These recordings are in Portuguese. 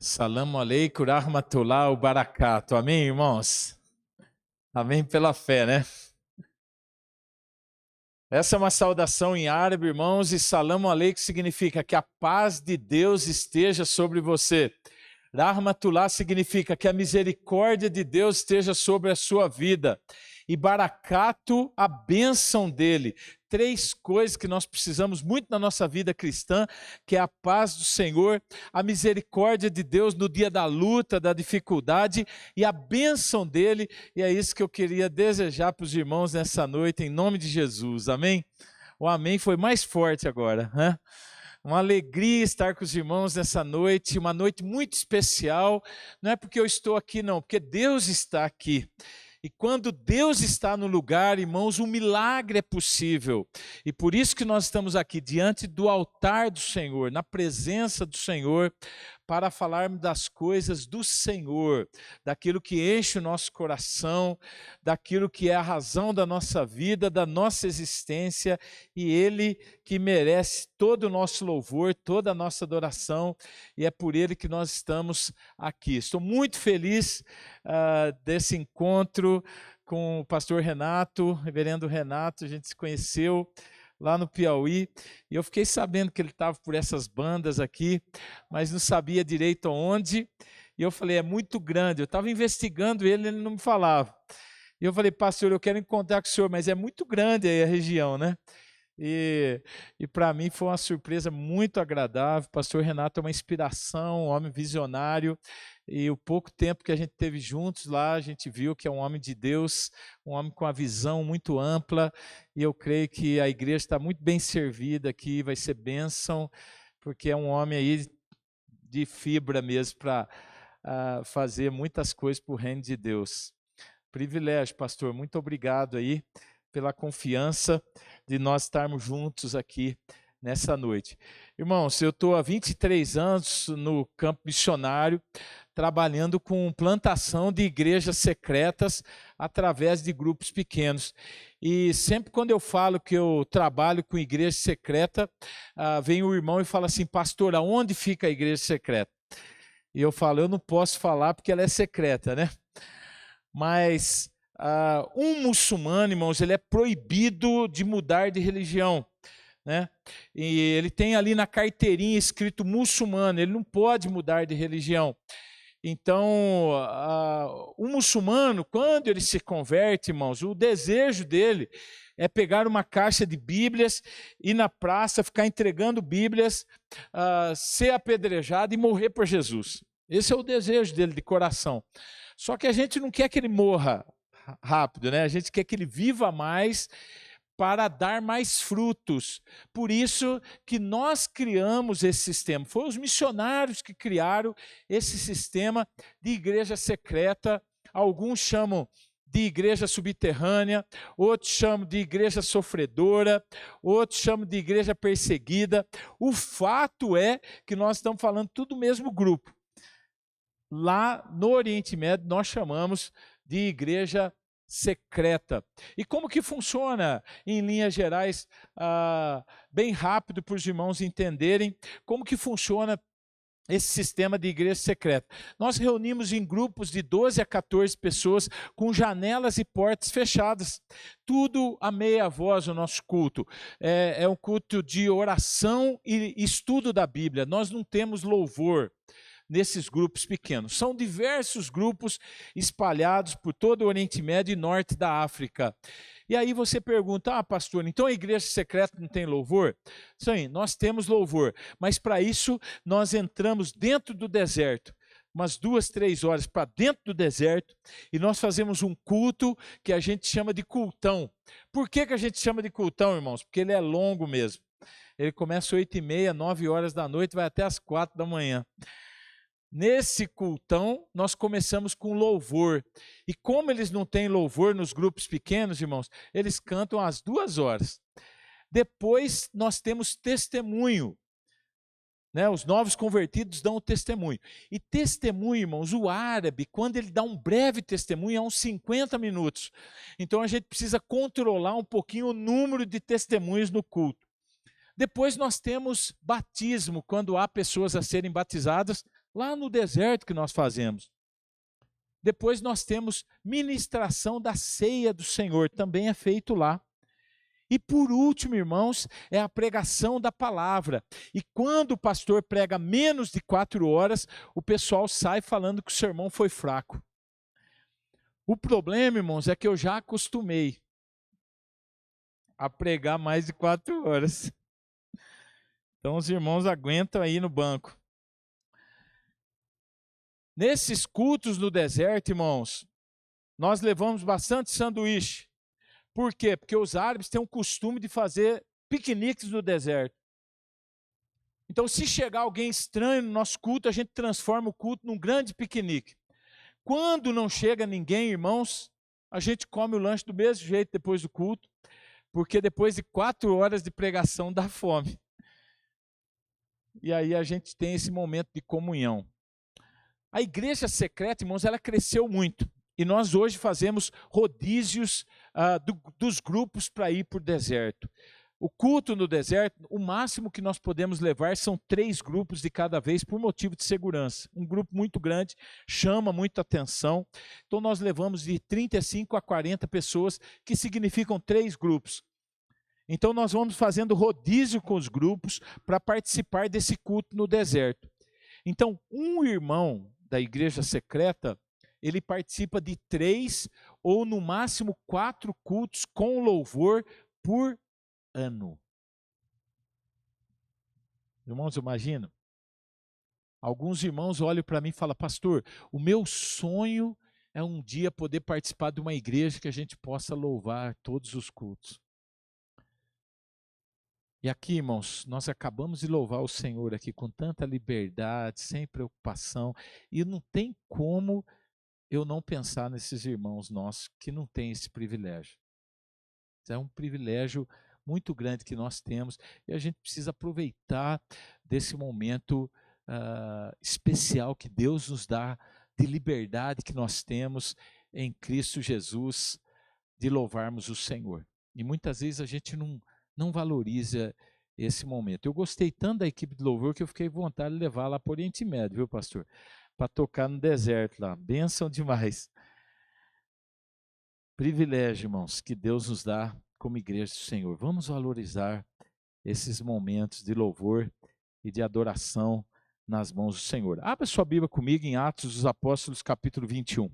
Salamu alaikum, rahmatullah, barakato. Amém, irmãos? Amém pela fé, né? Essa é uma saudação em árabe, irmãos, e salamu alaikum significa que a paz de Deus esteja sobre você. Rahmatullah significa que a misericórdia de Deus esteja sobre a sua vida. E barakato, a bênção dele. Três coisas que nós precisamos muito na nossa vida cristã, que é a paz do Senhor, a misericórdia de Deus no dia da luta, da dificuldade e a bênção dele. E é isso que eu queria desejar para os irmãos nessa noite, em nome de Jesus. Amém? O amém foi mais forte agora, né? Uma alegria estar com os irmãos nessa noite, uma noite muito especial. Não é porque eu estou aqui, não, porque Deus está aqui. E quando Deus está no lugar, irmãos, um milagre é possível. E por isso que nós estamos aqui diante do altar do Senhor, na presença do Senhor, para falarmos das coisas do Senhor, daquilo que enche o nosso coração, daquilo que é a razão da nossa vida, da nossa existência, e Ele que merece todo o nosso louvor, toda a nossa adoração, e é por Ele que nós estamos aqui. Estou muito feliz desse encontro com o pastor Renato, reverendo Renato. A gente se conheceu lá no Piauí, e eu fiquei sabendo que ele estava por essas bandas aqui, mas não sabia direito aonde, e eu falei, é muito grande. Eu estava investigando ele não me falava. E eu falei, pastor, eu quero encontrar com o senhor, mas é muito grande aí a região, né? E para mim foi uma surpresa muito agradável. O pastor Renato é uma inspiração, um homem visionário, e o pouco tempo que a gente teve juntos lá, a gente viu que é um homem de Deus, um homem com uma visão muito ampla, e eu creio que a igreja está muito bem servida aqui, vai ser bênção, porque é um homem aí de fibra mesmo para fazer muitas coisas para o reino de Deus. Privilégio, pastor, muito obrigado aí pela confiança de nós estarmos juntos aqui nessa noite. Irmãos, eu estou há 23 anos no campo missionário, trabalhando com plantação de igrejas secretas através de grupos pequenos. E sempre quando eu falo que eu trabalho com igreja secreta, vem o irmão e fala assim, pastor, aonde fica a igreja secreta? E eu falo, eu não posso falar porque ela é secreta, né? Mas um muçulmano, irmãos, ele é proibido de mudar de religião, né? E ele tem ali na carteirinha escrito muçulmano, ele não pode mudar de religião. Então, o muçulmano, quando ele se converte, irmãos, o desejo dele é pegar uma caixa de Bíblias, ir na praça, ficar entregando Bíblias, ser apedrejado e morrer por Jesus. Esse é o desejo dele de coração. Só que a gente não quer que ele morra rápido, né? A gente quer que ele viva mais para dar mais frutos. Por isso que nós criamos esse sistema. Foram os missionários que criaram esse sistema de igreja secreta. Alguns chamam de igreja subterrânea, outros chamam de igreja sofredora, outros chamam de igreja perseguida. O fato é que nós estamos falando tudo do mesmo grupo. Lá no Oriente Médio nós chamamos de igreja secreta. E como que funciona, em linhas gerais, bem rápido para os irmãos entenderem, como que funciona esse sistema de igreja secreta? Nós reunimos em grupos de 12 a 14 pessoas, com janelas e portas fechadas, tudo a meia voz o nosso culto. É um culto de oração e estudo da Bíblia, nós não temos louvor nesses grupos pequenos. São diversos grupos espalhados por todo o Oriente Médio e norte da África. E aí você pergunta, pastor, então a igreja secreta não tem louvor? Sim, nós temos louvor, mas para isso nós entramos dentro do deserto, umas 2, 3 horas para dentro do deserto, e nós fazemos um culto que a gente chama de cultão. Por que a gente chama de cultão, irmãos? Porque ele é longo mesmo. Ele começa às 8h30, 9 horas da noite, vai até às 4 da manhã. Nesse cultão, nós começamos com louvor. E como eles não têm louvor nos grupos pequenos, irmãos, eles cantam às 2 horas. Depois, nós temos testemunho. Né? Os novos convertidos dão o testemunho. E testemunho, irmãos, o árabe, quando ele dá um breve testemunho, é uns 50 minutos. Então, a gente precisa controlar um pouquinho o número de testemunhos no culto. Depois nós temos batismo, quando há pessoas a serem batizadas Lá no deserto que nós fazemos. Depois nós temos ministração da ceia do Senhor, também é feito lá. E por último, irmãos, é a pregação da palavra. E quando o pastor prega menos de 4 horas, o pessoal sai falando que o sermão foi fraco. O problema, irmãos, é que eu já acostumei a pregar mais de 4 horas. Então os irmãos aguentam aí no banco. Nesses cultos no deserto, irmãos, nós levamos bastante sanduíche. Por quê? Porque os árabes têm o costume de fazer piqueniques no deserto. Então, se chegar alguém estranho no nosso culto, a gente transforma o culto num grande piquenique. Quando não chega ninguém, irmãos, a gente come o lanche do mesmo jeito depois do culto, porque depois de 4 horas de pregação dá fome. E aí a gente tem esse momento de comunhão. A igreja secreta, irmãos, ela cresceu muito. E nós hoje fazemos rodízios dos grupos para ir para o deserto. O culto no deserto, o máximo que nós podemos levar são 3 grupos de cada vez por motivo de segurança. Um grupo muito grande chama muita atenção. Então nós levamos de 35 a 40 pessoas, que significam 3 grupos. Então nós vamos fazendo rodízio com os grupos para participar desse culto no deserto. Então um irmão da igreja secreta, ele participa de 3 ou no máximo 4 cultos com louvor por ano. Irmãos, imagina. Alguns irmãos olham para mim e falam: pastor, o meu sonho é um dia poder participar de uma igreja que a gente possa louvar todos os cultos. E aqui, irmãos, nós acabamos de louvar o Senhor aqui com tanta liberdade, sem preocupação, e não tem como eu não pensar nesses irmãos nossos que não têm esse privilégio. É um privilégio muito grande que nós temos, e a gente precisa aproveitar desse momento especial que Deus nos dá, de liberdade que nós temos em Cristo Jesus, de louvarmos o Senhor. E muitas vezes a gente não valoriza esse momento. Eu gostei tanto da equipe de louvor que eu fiquei com vontade de levar lá para o Oriente Médio, viu, pastor? Para tocar no deserto lá. Bênção demais. Privilégio, irmãos, que Deus nos dá como igreja do Senhor. Vamos valorizar esses momentos de louvor e de adoração nas mãos do Senhor. Abra sua Bíblia comigo em Atos dos Apóstolos, capítulo 21.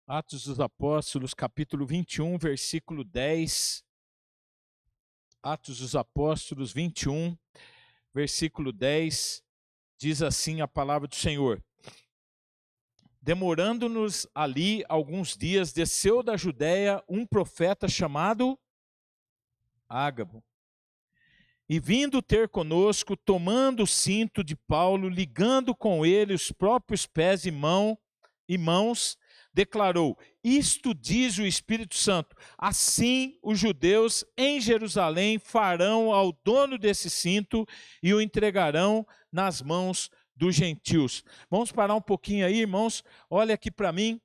Atos dos Apóstolos, capítulo 21, versículo 10. Atos dos Apóstolos 21, versículo 10, diz assim a palavra do Senhor: demorando-nos ali alguns dias, desceu da Judéia um profeta chamado Ágabo. E vindo ter conosco, tomando o cinto de Paulo, ligando com ele os próprios pés e mãos, declarou: isto diz o Espírito Santo, assim os judeus em Jerusalém farão ao dono desse cinto e o entregarão nas mãos dos gentios. Vamos parar um pouquinho aí, irmãos. Olha aqui para mim.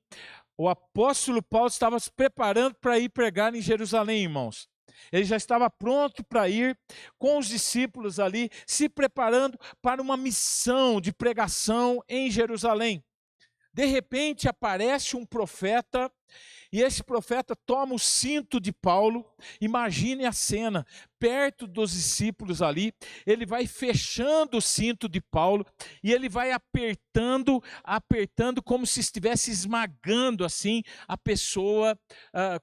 O apóstolo Paulo estava se preparando para ir pregar em Jerusalém, irmãos. Ele já estava pronto para ir com os discípulos ali, se preparando para uma missão de pregação em Jerusalém. De repente aparece um profeta, e esse profeta toma o cinto de Paulo. Imagine a cena, perto dos discípulos ali, ele vai fechando o cinto de Paulo, e ele vai apertando como se estivesse esmagando assim a pessoa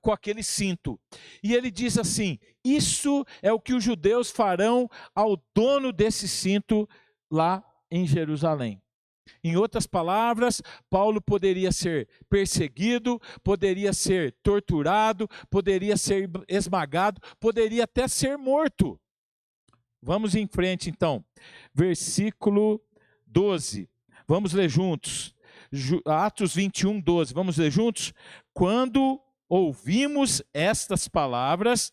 com aquele cinto. E ele diz assim: isso é o que os judeus farão ao dono desse cinto lá em Jerusalém. Em outras palavras, Paulo poderia ser perseguido, poderia ser torturado, poderia ser esmagado, poderia até ser morto. Vamos em frente então. Versículo 12. Vamos ler juntos. Atos 21, 12. Vamos ler juntos? Quando ouvimos estas palavras,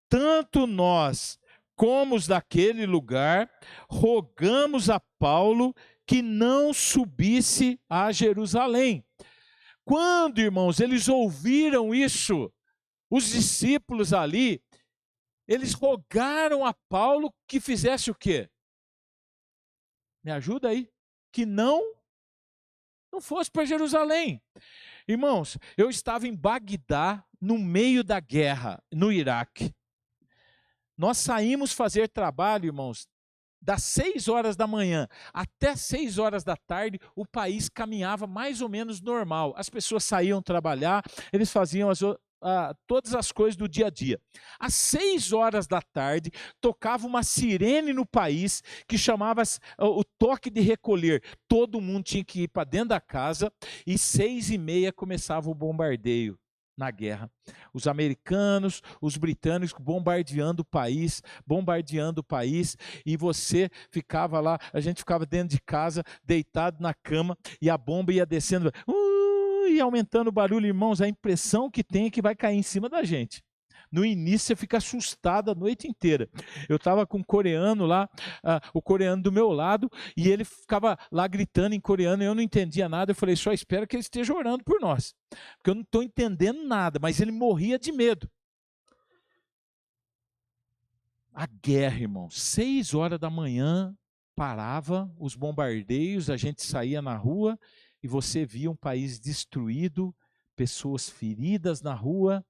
tanto nós como os daquele lugar, rogamos a Paulo que não subisse a Jerusalém. Quando, irmãos, eles ouviram isso, os discípulos ali, eles rogaram a Paulo que fizesse o quê? Me ajuda aí? Que não fosse para Jerusalém. Irmãos, eu estava em Bagdá, no meio da guerra, no Iraque. Nós saímos fazer trabalho, irmãos, das 6 horas da manhã até 6 horas da tarde, o país caminhava mais ou menos normal. As pessoas saíam trabalhar, eles faziam todas as coisas do dia a dia. Às 6 horas da tarde, tocava uma sirene no país que chamava o toque de recolher. Todo mundo tinha que ir para dentro da casa e 6h30 começava o bombardeio na guerra. Os americanos, os britânicos bombardeando o país, e você ficava lá, a gente ficava dentro de casa, deitado na cama, e a bomba ia descendo, e aumentando o barulho, irmãos, a impressão que tem é que vai cair em cima da gente. No início você fica assustado a noite inteira. Eu estava com um coreano lá, o coreano do meu lado, e ele ficava lá gritando em coreano, e eu não entendia nada. Eu falei, só espero que ele esteja orando por nós, porque eu não estou entendendo nada, mas ele morria de medo. A guerra, irmão, 6 horas da manhã, parava os bombardeios, a gente saía na rua, e você via um país destruído, pessoas feridas na rua.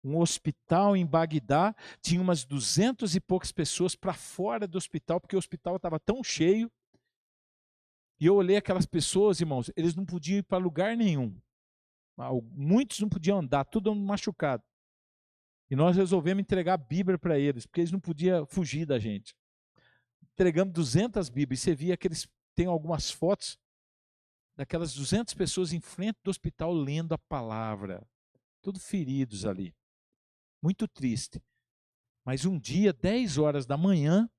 Um hospital em Bagdá, tinha umas 200 e poucas pessoas para fora do hospital, porque o hospital estava tão cheio. E eu olhei aquelas pessoas, irmãos, eles não podiam ir para lugar nenhum. Muitos não podiam andar, tudo machucado. E nós resolvemos entregar a Bíblia para eles, porque eles não podiam fugir da gente. Entregamos 200 Bíblias, e você via que eles têm algumas fotos daquelas 200 pessoas em frente do hospital lendo a palavra, tudo feridos ali. Muito triste. Mas um dia, 10 horas da manhã,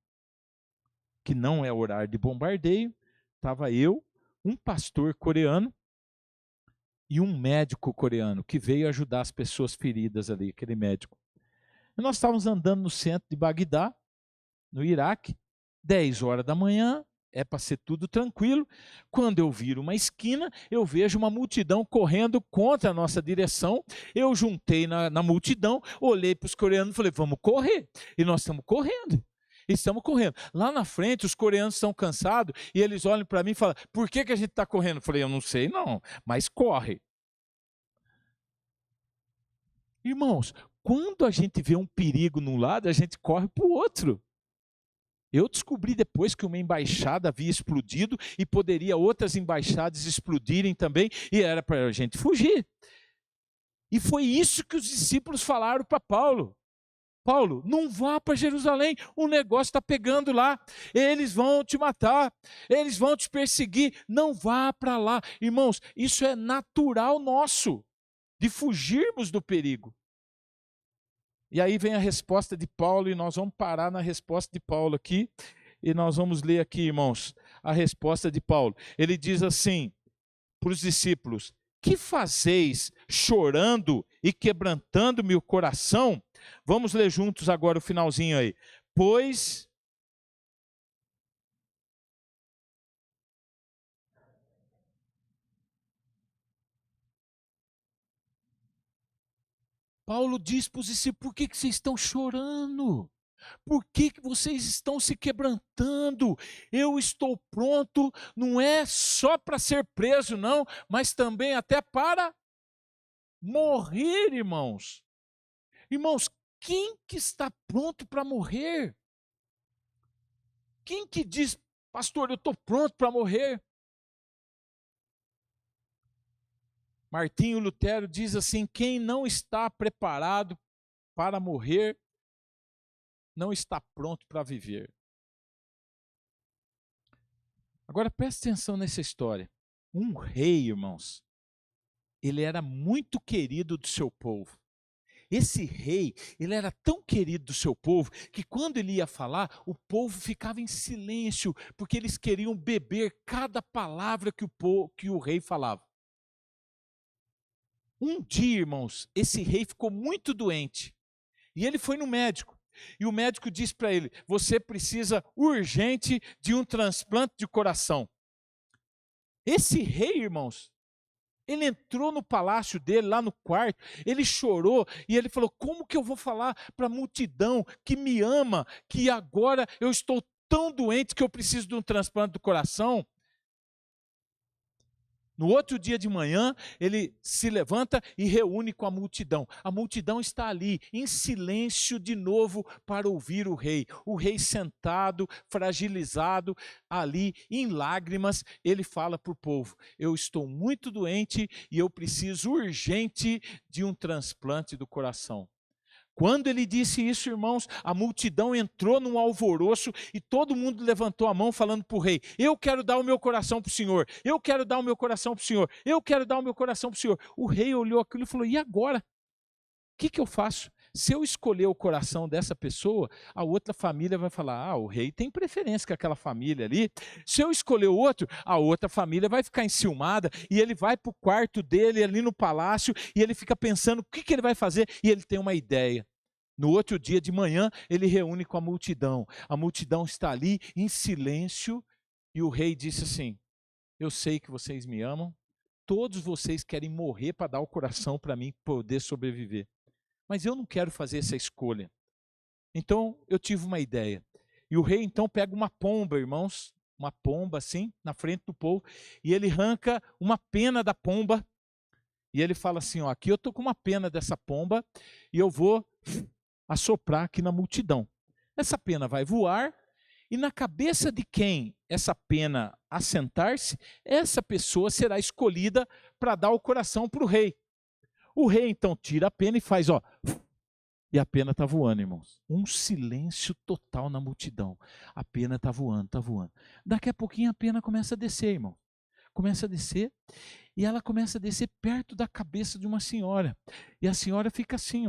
que não é horário de bombardeio, estava eu, um pastor coreano e um médico coreano que veio ajudar as pessoas feridas ali, aquele médico. E nós estávamos andando no centro de Bagdá, no Iraque, 10 horas da manhã, é para ser tudo tranquilo. Quando eu viro uma esquina, eu vejo uma multidão correndo contra a nossa direção. Eu juntei na multidão, olhei para os coreanos e falei, vamos correr. E nós estamos correndo. Lá na frente, os coreanos estão cansados e eles olham para mim e falam, por que a gente está correndo? Eu falei, eu não sei não, mas corre. Irmãos, quando a gente vê um perigo num lado, a gente corre para o outro. Eu descobri depois que uma embaixada havia explodido e poderia outras embaixadas explodirem também, e era para a gente fugir. E foi isso que os discípulos falaram para Paulo. Paulo, não vá para Jerusalém, o negócio está pegando lá, eles vão te matar, eles vão te perseguir, não vá para lá. Irmãos, isso é natural nosso, de fugirmos do perigo. E aí vem a resposta de Paulo, e nós vamos parar na resposta de Paulo aqui, e nós vamos ler aqui, irmãos, a resposta de Paulo. Ele diz assim para os discípulos, que fazeis chorando e quebrantando meu coração? Vamos ler juntos agora o finalzinho aí. Pois... Paulo diz para os discípulos, por que vocês estão chorando? Por que vocês estão se quebrantando? Eu estou pronto, não é só para ser preso, não, mas também até para morrer, irmãos. Irmãos, quem que está pronto para morrer? Quem que diz, pastor, eu estou pronto para morrer? Martinho Lutero diz assim, quem não está preparado para morrer, não está pronto para viver. Agora preste atenção nessa história. Um rei, irmãos, ele era muito querido do seu povo. Esse rei, ele era tão querido do seu povo, que quando ele ia falar, o povo ficava em silêncio, porque eles queriam beber cada palavra que o rei falava. Um dia, irmãos, esse rei ficou muito doente. E ele foi no médico. E o médico disse para ele: você precisa urgente de um transplante de coração. Esse rei, irmãos, ele entrou no palácio dele, lá no quarto, ele chorou e ele falou: como que eu vou falar para a multidão que me ama, que agora eu estou tão doente que eu preciso de um transplante do coração? No outro dia de manhã, ele se levanta e reúne com a multidão. A multidão está ali, em silêncio de novo, para ouvir o rei. O rei sentado, fragilizado, ali, em lágrimas, ele fala para o povo: eu estou muito doente e eu preciso urgente de um transplante do coração. Quando ele disse isso, irmãos, a multidão entrou num alvoroço e todo mundo levantou a mão falando para o rei: eu quero dar o meu coração para o Senhor, eu quero dar o meu coração para o Senhor, eu quero dar o meu coração para o Senhor. O rei olhou aquilo e falou: e agora? O que eu faço? Se eu escolher o coração dessa pessoa, a outra família vai falar: o rei tem preferência com aquela família ali. Se eu escolher o outro, a outra família vai ficar enciumada e ele vai para o quarto dele ali no palácio e ele fica pensando o que ele vai fazer e ele tem uma ideia. No outro dia de manhã, ele reúne com a multidão está ali em silêncio e o rei disse assim: eu sei que vocês me amam, todos vocês querem morrer para dar o coração para mim poder sobreviver. Mas eu não quero fazer essa escolha. Então, eu tive uma ideia. E o rei, então, pega uma pomba, irmãos, uma pomba assim, na frente do povo, e ele arranca uma pena da pomba, e ele fala assim: aqui eu estou com uma pena dessa pomba, e eu vou assoprar aqui na multidão. Essa pena vai voar, e na cabeça de quem essa pena assentar-se, essa pessoa será escolhida para dar o coração para o rei. O rei então tira a pena e faz, e a pena está voando, irmãos. Um silêncio total na multidão. A pena está voando, está voando. Daqui a pouquinho a pena começa a descer, irmão. Começa a descer, e ela começa a descer perto da cabeça de uma senhora. E a senhora fica assim,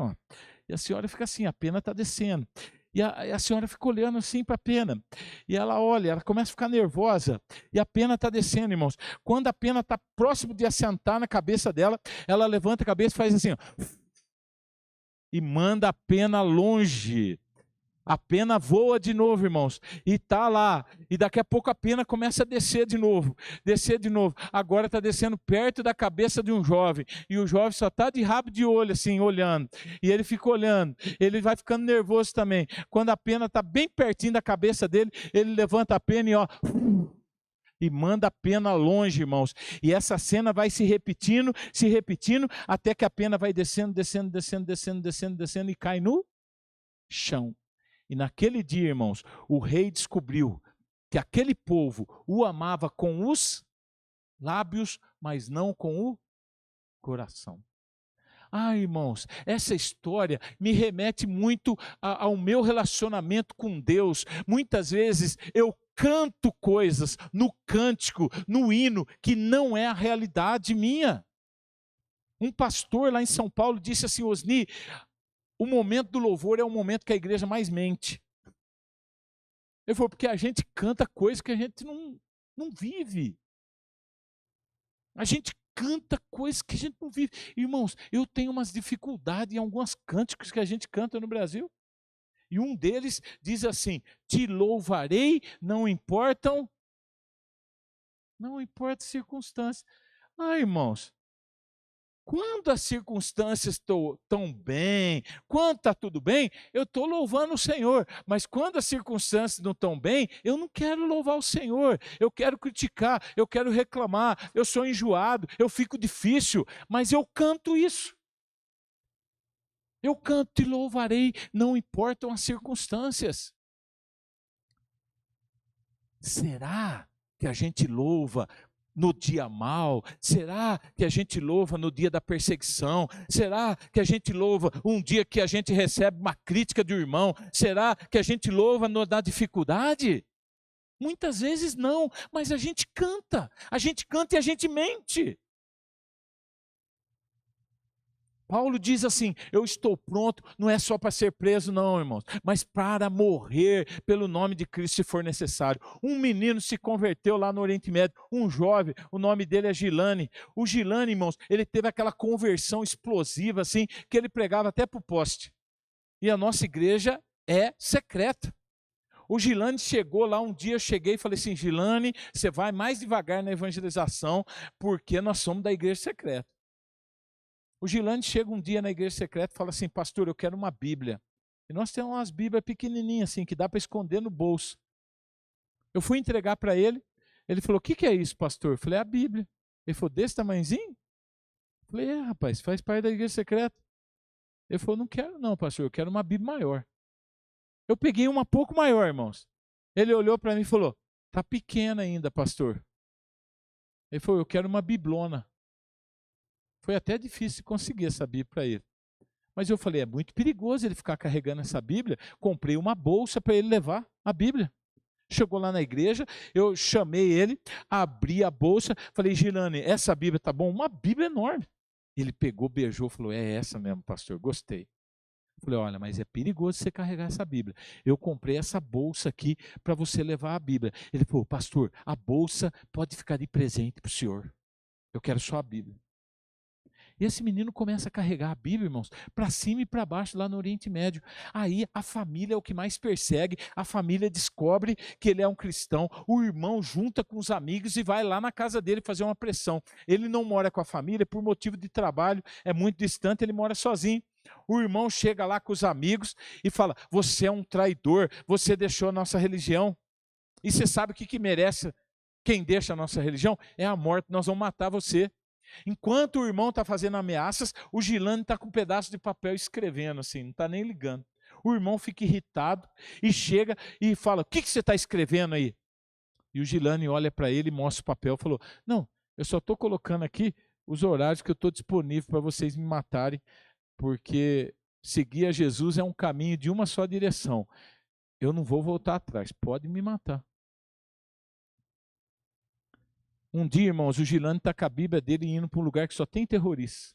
E a senhora fica assim, a pena está descendo. E a senhora fica olhando assim para a pena. E ela olha, ela começa a ficar nervosa. E a pena está descendo, irmãos. Quando a pena está próximo de assentar na cabeça dela, ela levanta a cabeça e faz assim, e manda a pena longe. A pena voa de novo, irmãos, e está lá, e daqui a pouco a pena começa a descer de novo, agora está descendo perto da cabeça de um jovem, e o jovem só está de rabo de olho, assim, olhando, e ele fica olhando, ele vai ficando nervoso também. Quando a pena está bem pertinho da cabeça dele, ele levanta a pena e manda a pena longe, irmãos, e essa cena vai se repetindo, até que a pena vai descendo, e cai no chão. E naquele dia, irmãos, o rei descobriu que aquele povo o amava com os lábios, mas não com o coração. Irmãos, essa história me remete muito ao meu relacionamento com Deus. Muitas vezes eu canto coisas no cântico, no hino, que não é a realidade minha. Um pastor lá em São Paulo disse assim: Osni, o momento do louvor é o momento que a igreja mais mente. Ele falou: porque a gente canta coisas que a gente não vive. A gente canta coisas que a gente não vive. Irmãos, eu tenho umas dificuldades em alguns cânticos que a gente canta no Brasil. E um deles diz assim: te louvarei, não importa as circunstâncias. Irmãos, quando as circunstâncias estão bem, quando está tudo bem, eu estou louvando o Senhor. Mas quando as circunstâncias não estão bem, eu não quero louvar o Senhor. Eu quero criticar, eu quero reclamar, eu sou enjoado, eu fico difícil. Mas eu canto isso. Eu canto e louvarei, não importam as circunstâncias. Será que a gente louva no dia mau? Será que a gente louva no dia da perseguição? Será que a gente louva um dia que a gente recebe uma crítica de um irmão? Será que a gente louva na dificuldade? Muitas vezes não, mas a gente canta e a gente mente. Paulo diz assim, eu estou pronto, não é só para ser preso não, irmãos, mas para morrer pelo nome de Cristo se for necessário. Um menino se converteu lá no Oriente Médio, um jovem, o nome dele é Gilani. O Gilani, irmãos, ele teve aquela conversão explosiva assim, que ele pregava até para o poste. E a nossa igreja é secreta. O Gilani chegou lá, um dia eu cheguei e falei assim, Gilani, você vai mais devagar na evangelização, porque nós somos da igreja secreta. O Gilani chega um dia na igreja secreta e fala assim, pastor, eu quero uma Bíblia. E nós temos umas Bíblias pequenininhas assim, que dá para esconder no bolso. Eu fui entregar para ele, ele falou, o que é isso, pastor? Eu falei, a Bíblia. Ele falou, desse tamanhozinho? Eu falei, rapaz, faz parte da igreja secreta. Ele falou, não quero não, pastor, eu quero uma Bíblia maior. Eu peguei uma pouco maior, irmãos. Ele olhou para mim e falou, tá pequena ainda, pastor. Ele falou, eu quero uma biblona. Foi até difícil conseguir essa Bíblia para ele. Mas eu falei, é muito perigoso ele ficar carregando essa Bíblia. Comprei uma bolsa para ele levar a Bíblia. Chegou lá na igreja, eu chamei ele, abri a bolsa, falei, Gilani, essa Bíblia tá bom? Uma Bíblia enorme. Ele pegou, beijou, falou, é essa mesmo, pastor, gostei. Falei, olha, mas é perigoso você carregar essa Bíblia. Eu comprei essa bolsa aqui para você levar a Bíblia. Ele falou, pastor, a bolsa pode ficar de presente para o senhor. Eu quero só a Bíblia. E esse menino começa a carregar a Bíblia, irmãos, para cima e para baixo lá no Oriente Médio. Aí a família é o que mais persegue, a família descobre que ele é um cristão, o irmão junta com os amigos e vai lá na casa dele fazer uma pressão. Ele não mora com a família por motivo de trabalho, é muito distante, ele mora sozinho. O irmão chega lá com os amigos e fala, você é um traidor, você deixou a nossa religião. E você sabe o que merece quem deixa a nossa religião? É a morte, nós vamos matar você. Enquanto o irmão está fazendo ameaças, o Gilani está com um pedaço de papel escrevendo assim, não está nem ligando. O irmão fica irritado e chega e fala, o que você está escrevendo aí? E o Gilani olha para ele e mostra o papel e falou, não, eu só estou colocando aqui os horários que eu estou disponível para vocês me matarem, porque seguir a Jesus é um caminho de uma só direção. Eu não vou voltar atrás, pode me matar. Um dia, irmãos, o Gilani está com a Bíblia dele indo para um lugar que só tem terroristas.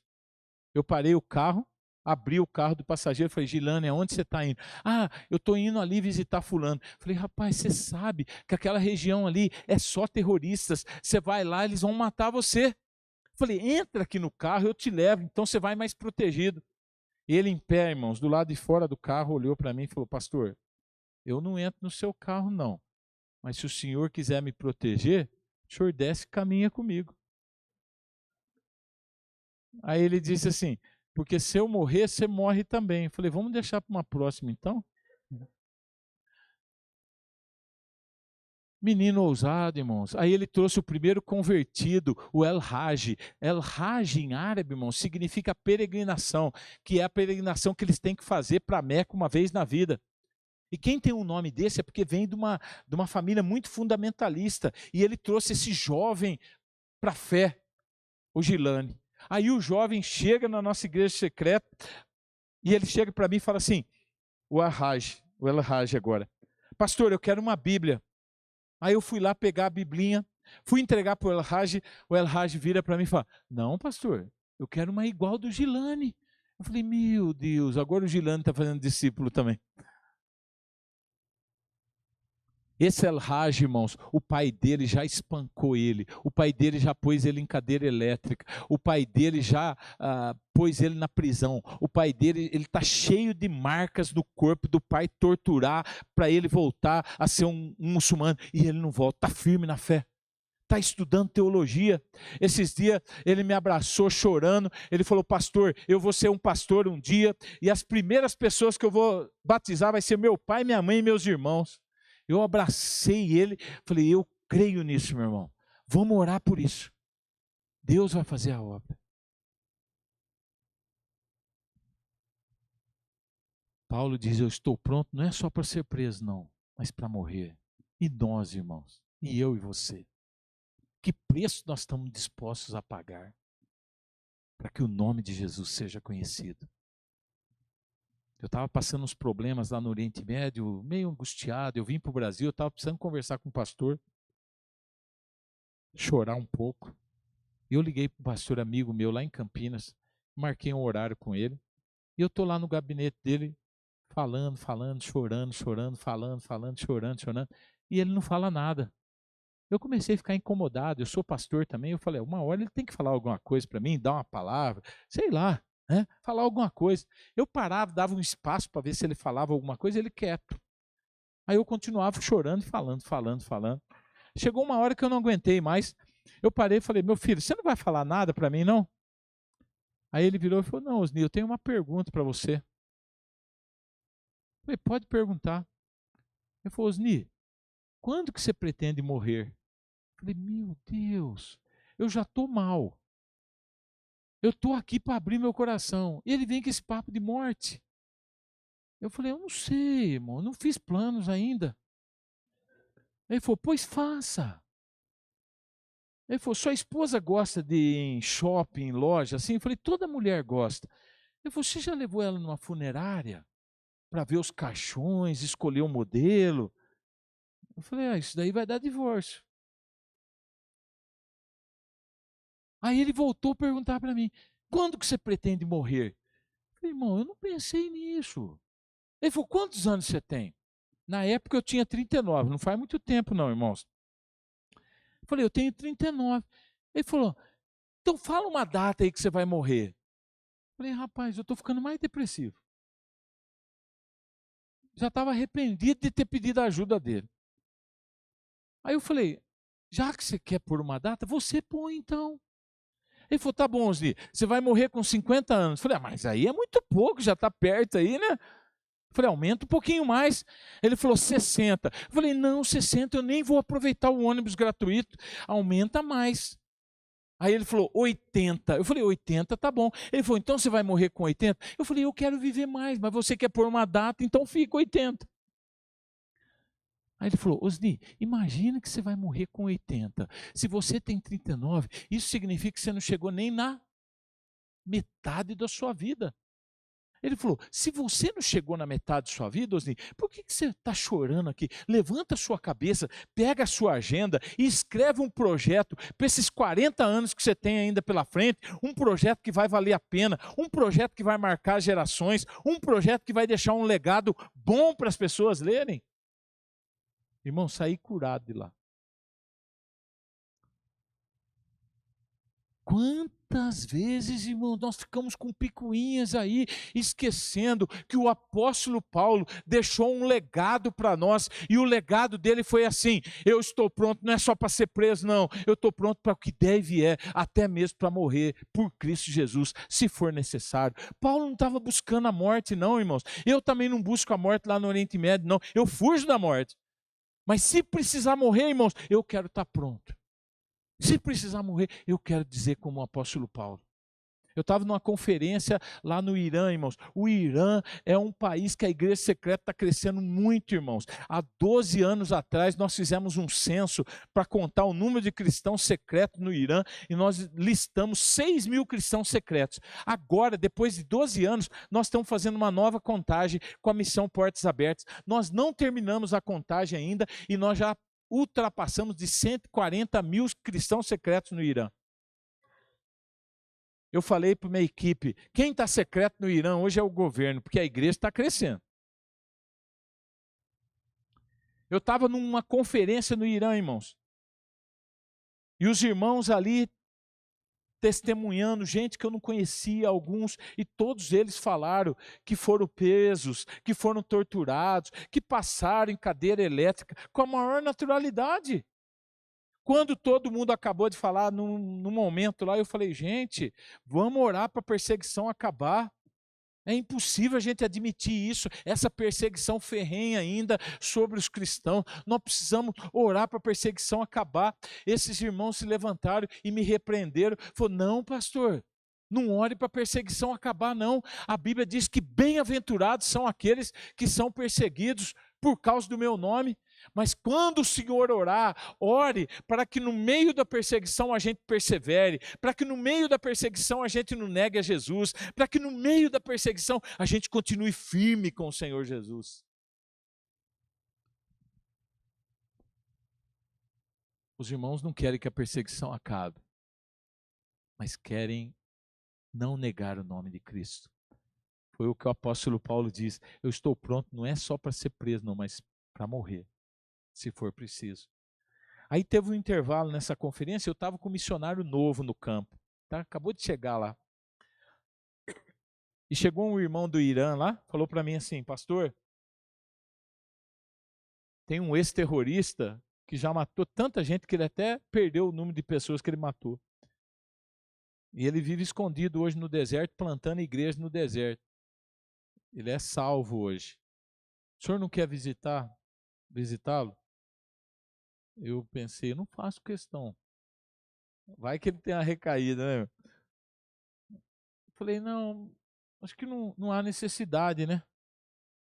Eu parei o carro, abri o carro do passageiro e falei, Gilani, aonde você está indo? Ah, eu estou indo ali visitar fulano. Falei, rapaz, você sabe que aquela região ali é só terroristas. Você vai lá, eles vão matar você. Falei, entra aqui no carro, eu te levo, então você vai mais protegido. E ele em pé, irmãos, do lado de fora do carro, olhou para mim e falou, pastor, eu não entro no seu carro não, mas se o senhor quiser me proteger, o senhor desce e caminha comigo. Aí ele disse assim, porque se eu morrer, você morre também. Eu falei, vamos deixar para uma próxima então? Menino ousado, irmãos. Aí ele trouxe o primeiro convertido, o El-Hajj. El-Hajj em árabe, irmãos, significa peregrinação, que é a peregrinação que eles têm que fazer para Meca uma vez na vida. E quem tem um nome desse é porque vem de uma família muito fundamentalista. E ele trouxe esse jovem para a fé, o Gilani. Aí o jovem chega na nossa igreja secreta e ele chega para mim e fala assim, o El-Hajj agora, pastor, eu quero uma Bíblia. Aí eu fui lá pegar a biblinha, fui entregar para o El-Hajj vira para mim e fala, não pastor, eu quero uma igual do Gilani. Eu falei, meu Deus, agora o Gilani está fazendo discípulo também. Esse El-Hajj, irmãos, o pai dele já espancou ele, o pai dele já pôs ele em cadeira elétrica, o pai dele já pôs ele na prisão, o pai dele está cheio de marcas no corpo do pai torturar para ele voltar a ser um muçulmano, e ele não volta, está firme na fé. Está estudando teologia. Esses dias ele me abraçou chorando, ele falou, pastor, eu vou ser um pastor um dia, e as primeiras pessoas que eu vou batizar vai ser meu pai, minha mãe e meus irmãos. Eu abracei ele, falei, eu creio nisso, meu irmão. Vamos orar por isso. Deus vai fazer a obra. Paulo diz, eu estou pronto, não é só para ser preso, não, mas para morrer. E nós, irmãos, e eu e você, que preço nós estamos dispostos a pagar para que o nome de Jesus seja conhecido? Eu estava passando uns problemas lá no Oriente Médio, meio angustiado, eu vim para o Brasil, eu estava precisando conversar com o pastor, chorar um pouco. E eu liguei para um pastor amigo meu lá em Campinas, marquei um horário com ele, e eu estou lá no gabinete dele, falando, chorando, chorando, e ele não fala nada. Eu comecei a ficar incomodado, eu sou pastor também, eu falei, uma hora ele tem que falar alguma coisa para mim, dar uma palavra, sei lá, né? Falar alguma coisa. Eu parava, dava um espaço para ver se ele falava alguma coisa, ele quieto. Aí eu continuava chorando e falando. Chegou uma hora que eu não aguentei mais, eu parei e falei, meu filho, você não vai falar nada para mim, não? Aí ele virou e falou, não, Osni, eu tenho uma pergunta para você. Eu falei, pode perguntar. Ele falou, Osni, quando que você pretende morrer? Eu falei, meu Deus, eu já estou mal. Eu estou aqui para abrir meu coração. E ele vem com esse papo de morte. Eu falei, eu não sei, irmão, eu não fiz planos ainda. Ele falou, pois faça. Ele falou, sua esposa gosta de ir em shopping, loja, assim? Eu falei, toda mulher gosta. Ele falou, você já levou ela numa funerária para ver os caixões, escolher o modelo? Eu falei, isso daí vai dar divórcio. Aí ele voltou a perguntar para mim, quando que você pretende morrer? Eu falei, irmão, eu não pensei nisso. Ele falou, quantos anos você tem? Na época eu tinha 39, não faz muito tempo não, irmãos. Eu falei, eu tenho 39. Ele falou, então fala uma data aí que você vai morrer. Eu falei, rapaz, eu estou ficando mais depressivo. Já estava arrependido de ter pedido a ajuda dele. Aí eu falei, já que você quer pôr uma data, você põe então. Ele falou, tá bom, Osni, você vai morrer com 50 anos. Eu falei, mas aí é muito pouco, já está perto aí, né? Eu falei, aumenta um pouquinho mais. Ele falou, 60. Eu falei, não, 60 eu nem vou aproveitar o ônibus gratuito. Aumenta mais. Aí ele falou, 80. Eu falei, 80 tá bom. Ele falou, então você vai morrer com 80? Eu falei, eu quero viver mais, mas você quer pôr uma data, então fica 80. Aí ele falou, Osni, imagina que você vai morrer com 80. Se você tem 39, isso significa que você não chegou nem na metade da sua vida. Ele falou, se você não chegou na metade da sua vida, Osni, por que você está chorando aqui? Levanta a sua cabeça, pega a sua agenda e escreve um projeto para esses 40 anos que você tem ainda pela frente, um projeto que vai valer a pena, um projeto que vai marcar gerações, um projeto que vai deixar um legado bom para as pessoas lerem. Irmão, saí curado de lá. Quantas vezes, irmão, nós ficamos com picuinhas aí, esquecendo que o apóstolo Paulo deixou um legado para nós, e o legado dele foi assim: eu estou pronto, não é só para ser preso, não, eu estou pronto para o que deve até mesmo para morrer por Cristo Jesus, se for necessário. Paulo não estava buscando a morte, não, irmãos. Eu também não busco a morte lá no Oriente Médio, não. Eu fujo da morte. Mas se precisar morrer, irmãos, eu quero estar pronto. Se precisar morrer, eu quero dizer como o apóstolo Paulo. Eu estava numa conferência lá no Irã, irmãos. O Irã é um país que a igreja secreta está crescendo muito, irmãos. Há 12 anos atrás, nós fizemos um censo para contar o número de cristãos secretos no Irã e nós listamos 6 mil cristãos secretos. Agora, depois de 12 anos, nós estamos fazendo uma nova contagem com a missão Portas Abertas. Nós não terminamos a contagem ainda e nós já ultrapassamos de 140 mil cristãos secretos no Irã. Eu falei para minha equipe, quem está secreto no Irã hoje é o governo, porque a igreja está crescendo. Eu estava numa conferência no Irã, irmãos, e os irmãos ali testemunhando, gente que eu não conhecia, alguns, e todos eles falaram que foram presos, que foram torturados, que passaram em cadeira elétrica com a maior naturalidade. Quando todo mundo acabou de falar, num momento lá, eu falei, gente, vamos orar para a perseguição acabar. É impossível a gente admitir isso, essa perseguição ferrenha ainda sobre os cristãos. Nós precisamos orar para a perseguição acabar. Esses irmãos se levantaram e me repreenderam. Falaram, não, pastor, não ore para a perseguição acabar, não. A Bíblia diz que bem-aventurados são aqueles que são perseguidos por causa do meu nome. Mas quando o Senhor orar, ore para que no meio da perseguição a gente persevere, para que no meio da perseguição a gente não negue a Jesus, para que no meio da perseguição a gente continue firme com o Senhor Jesus. Os irmãos não querem que a perseguição acabe, mas querem não negar o nome de Cristo. Foi o que o apóstolo Paulo diz: eu estou pronto, não é só para ser preso, não, mas para morrer, se for preciso. Aí teve um intervalo nessa conferência, eu estava com um missionário novo no campo, tá? Acabou de chegar lá. E chegou um irmão do Irã lá, falou para mim assim: pastor, tem um ex-terrorista que já matou tanta gente que ele até perdeu o número de pessoas que ele matou. E ele vive escondido hoje no deserto, plantando igreja no deserto. Ele é salvo hoje. O senhor não quer visitá-lo? Eu pensei, eu não faço questão. Vai que ele tem uma recaída, né? Falei, não, acho que não há necessidade, né?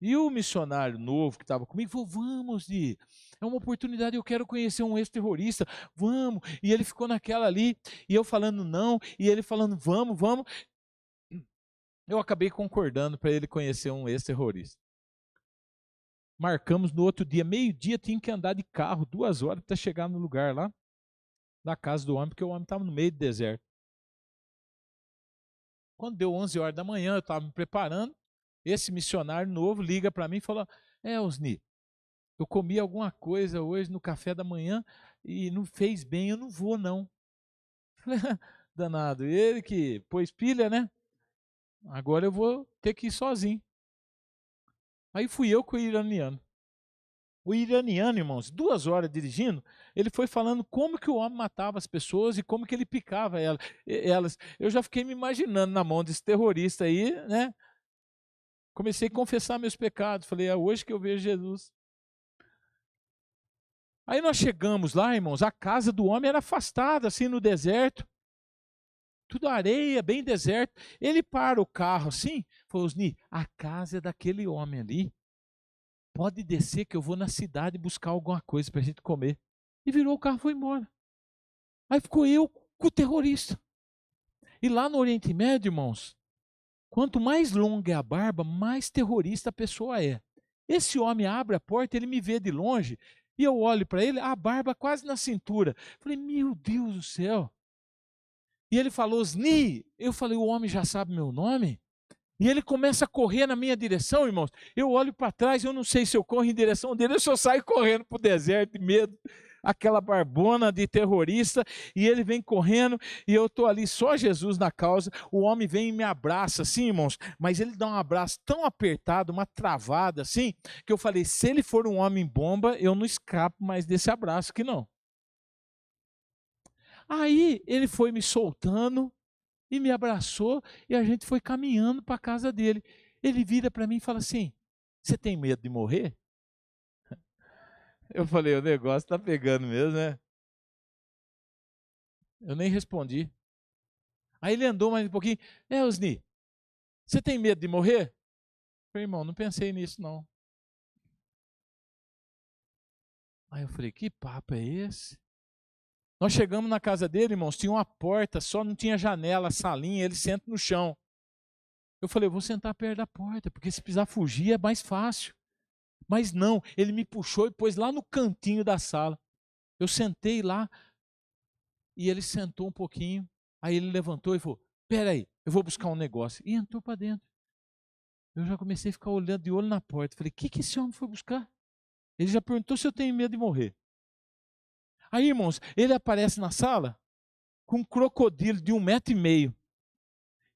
E o missionário novo que estava comigo falou, vamos, Di, é uma oportunidade, eu quero conhecer um ex-terrorista, vamos. E ele ficou naquela ali, e eu falando não, e ele falando vamos, vamos. Eu acabei concordando para ele conhecer um ex-terrorista. Marcamos no outro dia, meio-dia, tinha que andar de carro, 2 horas para chegar no lugar lá, na casa do homem, porque o homem estava no meio do deserto. Quando deu 11 horas da manhã, eu estava me preparando, esse missionário novo liga para mim e fala, Osni, eu comi alguma coisa hoje no café da manhã e não fez bem, eu não vou não. Falei, danado, ele que pôs pilha, né? Agora eu vou ter que ir sozinho. Aí fui eu com o iraniano. O iraniano, irmãos, 2 horas dirigindo, ele foi falando como que o homem matava as pessoas e como que ele picava elas. Eu já fiquei me imaginando na mão desse terrorista aí, né? Comecei a confessar meus pecados. Falei, é hoje que eu vejo Jesus. Aí nós chegamos lá, irmãos, a casa do homem era afastada, assim, no deserto. Tudo areia, bem deserto. Ele para o carro assim, falou, Osni, a casa é daquele homem ali. Pode descer que eu vou na cidade buscar alguma coisa para a gente comer. E virou o carro e foi embora. Aí ficou eu com o terrorista. E lá no Oriente Médio, irmãos, quanto mais longa é a barba, mais terrorista a pessoa é. Esse homem abre a porta, ele me vê de longe, e eu olho para ele, a barba quase na cintura. Falei, meu Deus do céu. E ele falou, Osni. Eu falei, o homem já sabe meu nome? E ele começa a correr na minha direção, irmãos. Eu olho para trás, eu não sei se eu corro em direção dele, eu só saio correndo para o deserto de medo. Aquela barbona de terrorista, e ele vem correndo, e eu estou ali, só Jesus na causa. O homem vem e me abraça, assim, irmãos, mas ele dá um abraço tão apertado, uma travada, assim, que eu falei: se ele for um homem bomba, eu não escapo mais desse abraço aqui, não. Aí ele foi me soltando, e me abraçou, e a gente foi caminhando para a casa dele. Ele vira para mim e fala assim: você tem medo de morrer? Eu falei, o negócio está pegando mesmo, né? Eu nem respondi. Aí ele andou mais um pouquinho. Osni, você tem medo de morrer? Eu falei, irmão, não pensei nisso não. Aí eu falei, que papo é esse? Nós chegamos na casa dele, irmãos, tinha uma porta, só não tinha janela, salinha, ele senta no chão. Eu falei, eu vou sentar perto da porta, porque se precisar fugir é mais fácil. Mas não, ele me puxou e pôs lá no cantinho da sala. Eu sentei lá e ele sentou um pouquinho. Aí ele levantou e falou, peraí, eu vou buscar um negócio. E entrou para dentro. Eu já comecei a ficar olhando de olho na porta. Falei, o que esse homem foi buscar? Ele já perguntou se eu tenho medo de morrer. Aí, irmãos, ele aparece na sala com um crocodilo de 1,5 m.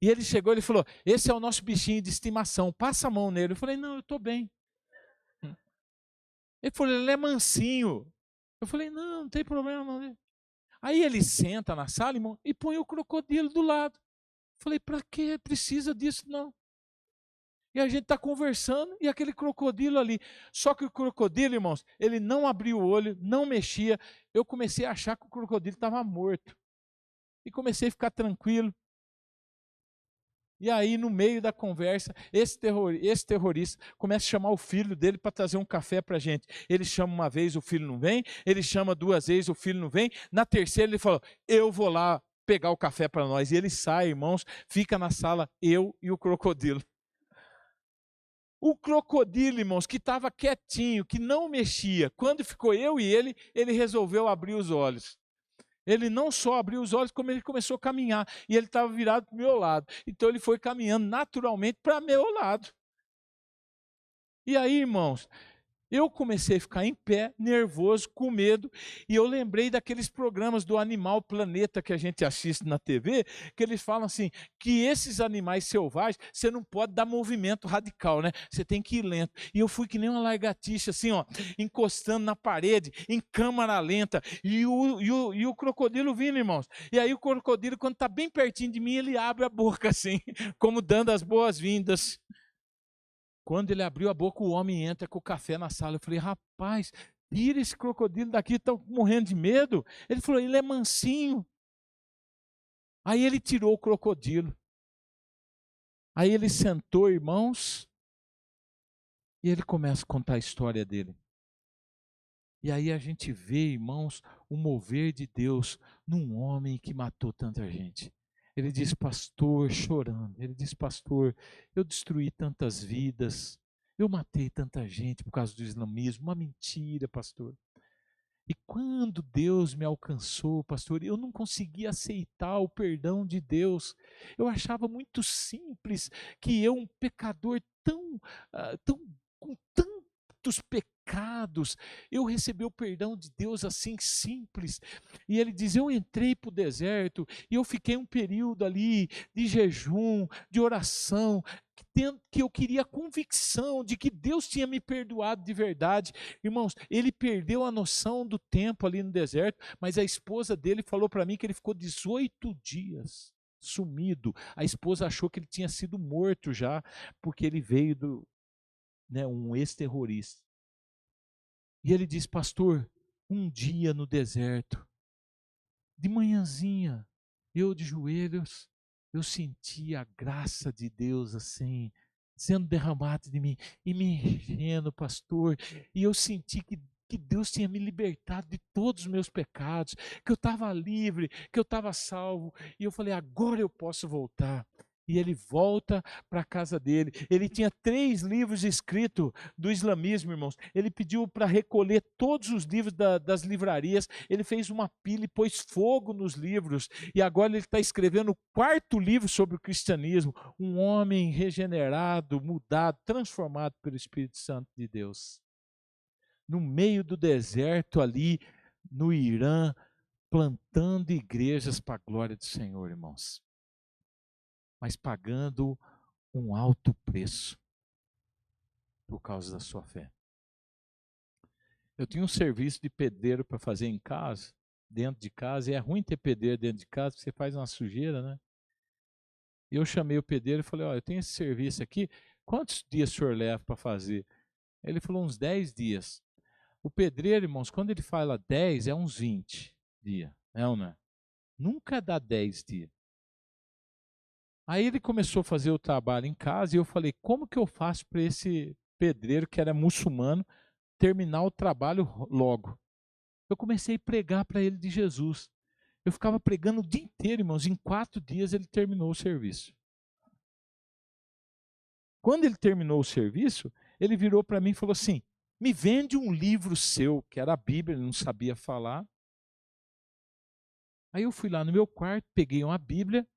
E ele chegou e falou, esse é o nosso bichinho de estimação, passa a mão nele. Eu falei, não, eu estou bem. Ele falou, ele é mansinho. Eu falei, não tem problema não. Aí ele senta na sala, irmão, e põe o crocodilo do lado. Eu falei, para que precisa disso não? E a gente está conversando e aquele crocodilo ali. Só que o crocodilo, irmãos, ele não abriu o olho, não mexia. Eu comecei a achar que o crocodilo estava morto. E comecei a ficar tranquilo. E aí, no meio da conversa, esse terrorista começa a chamar o filho dele para trazer um café para a gente. Ele chama uma vez, o filho não vem. Ele chama 2 vezes, o filho não vem. Na terceira, ele falou, eu vou lá pegar o café para nós. E ele sai, irmãos, fica na sala, eu e o crocodilo. O crocodilo, irmãos, que estava quietinho, que não mexia, quando ficou eu e ele resolveu abrir os olhos. Ele não só abriu os olhos, como ele começou a caminhar. E ele estava virado para o meu lado. Então ele foi caminhando naturalmente para meu lado. E aí, irmãos, eu comecei a ficar em pé, nervoso, com medo, e eu lembrei daqueles programas do Animal Planeta que a gente assiste na TV, que eles falam assim, que esses animais selvagens, você não pode dar movimento radical, né? Você tem que ir lento. E eu fui que nem uma lagartixa, assim, ó, encostando na parede, em câmera lenta, e o crocodilo vindo, irmãos. E aí o crocodilo, quando está bem pertinho de mim, ele abre a boca assim, como dando as boas-vindas. Quando ele abriu a boca, o homem entra com o café na sala. Eu falei, rapaz, tira esse crocodilo daqui, estão morrendo de medo. Ele falou, ele é mansinho. Aí ele tirou o crocodilo. Aí ele sentou, irmãos, e ele começa a contar a história dele. E aí a gente vê, irmãos, o mover de Deus num homem que matou tanta gente. Ele diz, pastor, chorando, ele diz, pastor, eu destruí tantas vidas, eu matei tanta gente por causa do islamismo, uma mentira, pastor. E quando Deus me alcançou, pastor, eu não conseguia aceitar o perdão de Deus. Eu achava muito simples que eu, um pecador com tantos pecados, eu recebi o perdão de Deus assim simples. E ele diz, eu entrei para o deserto e eu fiquei um período ali de jejum, de oração, que eu queria a convicção de que Deus tinha me perdoado de verdade. Irmãos, ele perdeu a noção do tempo ali no deserto, mas a esposa dele falou para mim que ele ficou 18 dias sumido. A esposa achou que ele tinha sido morto já, porque ele veio um ex-terrorista. E ele diz, pastor, um dia no deserto, de manhãzinha, eu de joelhos, eu senti a graça de Deus assim, sendo derramada de mim, e me enchendo, pastor, e eu senti que Deus tinha me libertado de todos os meus pecados, que eu estava livre, que eu estava salvo, e eu falei, agora eu posso voltar. E ele volta para a casa dele. Ele tinha 3 livros escritos do islamismo, irmãos. Ele pediu para recolher todos os livros das livrarias. Ele fez uma pilha e pôs fogo nos livros. E agora ele está escrevendo o 4º livro sobre o cristianismo. Um homem regenerado, mudado, transformado pelo Espírito Santo de Deus. No meio do deserto ali, no Irã, plantando igrejas para a glória do Senhor, irmãos. Mas pagando um alto preço por causa da sua fé. Eu tinha um serviço de pedreiro para fazer em casa, dentro de casa, e é ruim ter pedreiro dentro de casa, porque você faz uma sujeira, né? Eu chamei o pedreiro e falei, eu tenho esse serviço aqui, quantos dias o senhor leva para fazer? Ele falou, uns 10 dias. O pedreiro, irmãos, quando ele fala 10, é uns 20 dias, não é? Nunca dá 10 dias. Aí ele começou a fazer o trabalho em casa e eu falei, como que eu faço para esse pedreiro que era muçulmano terminar o trabalho logo? Eu comecei a pregar para ele de Jesus. Eu ficava pregando o dia inteiro, irmãos. Em 4 dias ele terminou o serviço. Quando ele terminou o serviço, ele virou para mim e falou assim, me vende um livro seu, que era a Bíblia, ele não sabia falar. Aí eu fui lá no meu quarto, peguei uma Bíblia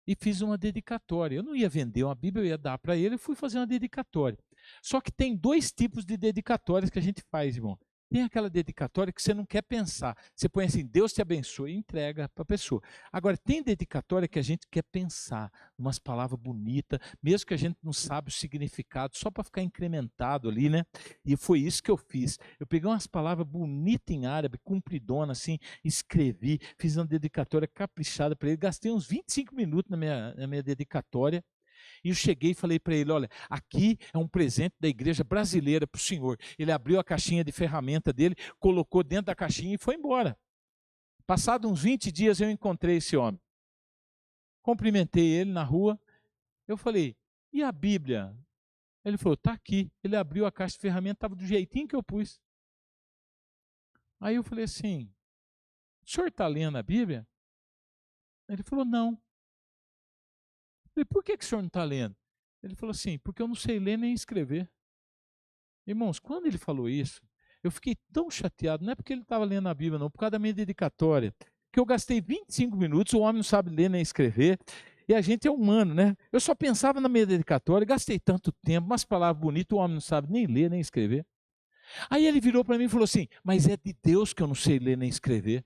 e fiz uma dedicatória. Eu não ia vender uma Bíblia, eu ia dar para ele, eu fui fazer uma dedicatória. Só que tem 2 tipos de dedicatórias que a gente faz, irmão. Tem aquela dedicatória que você não quer pensar. Você põe assim, Deus te abençoe e entrega para a pessoa. Agora, tem dedicatória que a gente quer pensar, umas palavras bonitas, mesmo que a gente não sabe o significado, só para ficar incrementado ali, né? E foi isso que eu fiz. Eu peguei umas palavras bonitas em árabe, compridona assim, escrevi, fiz uma dedicatória caprichada para ele, gastei uns 25 minutos na minha dedicatória. E eu cheguei e falei para ele, olha, aqui é um presente da igreja brasileira para o senhor. Ele abriu a caixinha de ferramenta dele, colocou dentro da caixinha e foi embora. Passado uns 20 dias eu encontrei esse homem. Cumprimentei ele na rua. Eu falei, e a Bíblia? Ele falou, está aqui. Ele abriu a caixa de ferramenta, estava do jeitinho que eu pus. Aí eu falei assim, o senhor está lendo a Bíblia? Ele falou, não. Eu falei, por que o senhor não está lendo? Ele falou assim, porque eu não sei ler nem escrever. Irmãos, quando ele falou isso, eu fiquei tão chateado, não é porque ele estava lendo a Bíblia, não, por causa da minha dedicatória, que eu gastei 25 minutos, o homem não sabe ler nem escrever, e a gente é humano, né? Eu só pensava na minha dedicatória, gastei tanto tempo, umas palavras bonitas, o homem não sabe nem ler nem escrever. Aí ele virou para mim e falou assim, mas é de Deus que eu não sei ler nem escrever.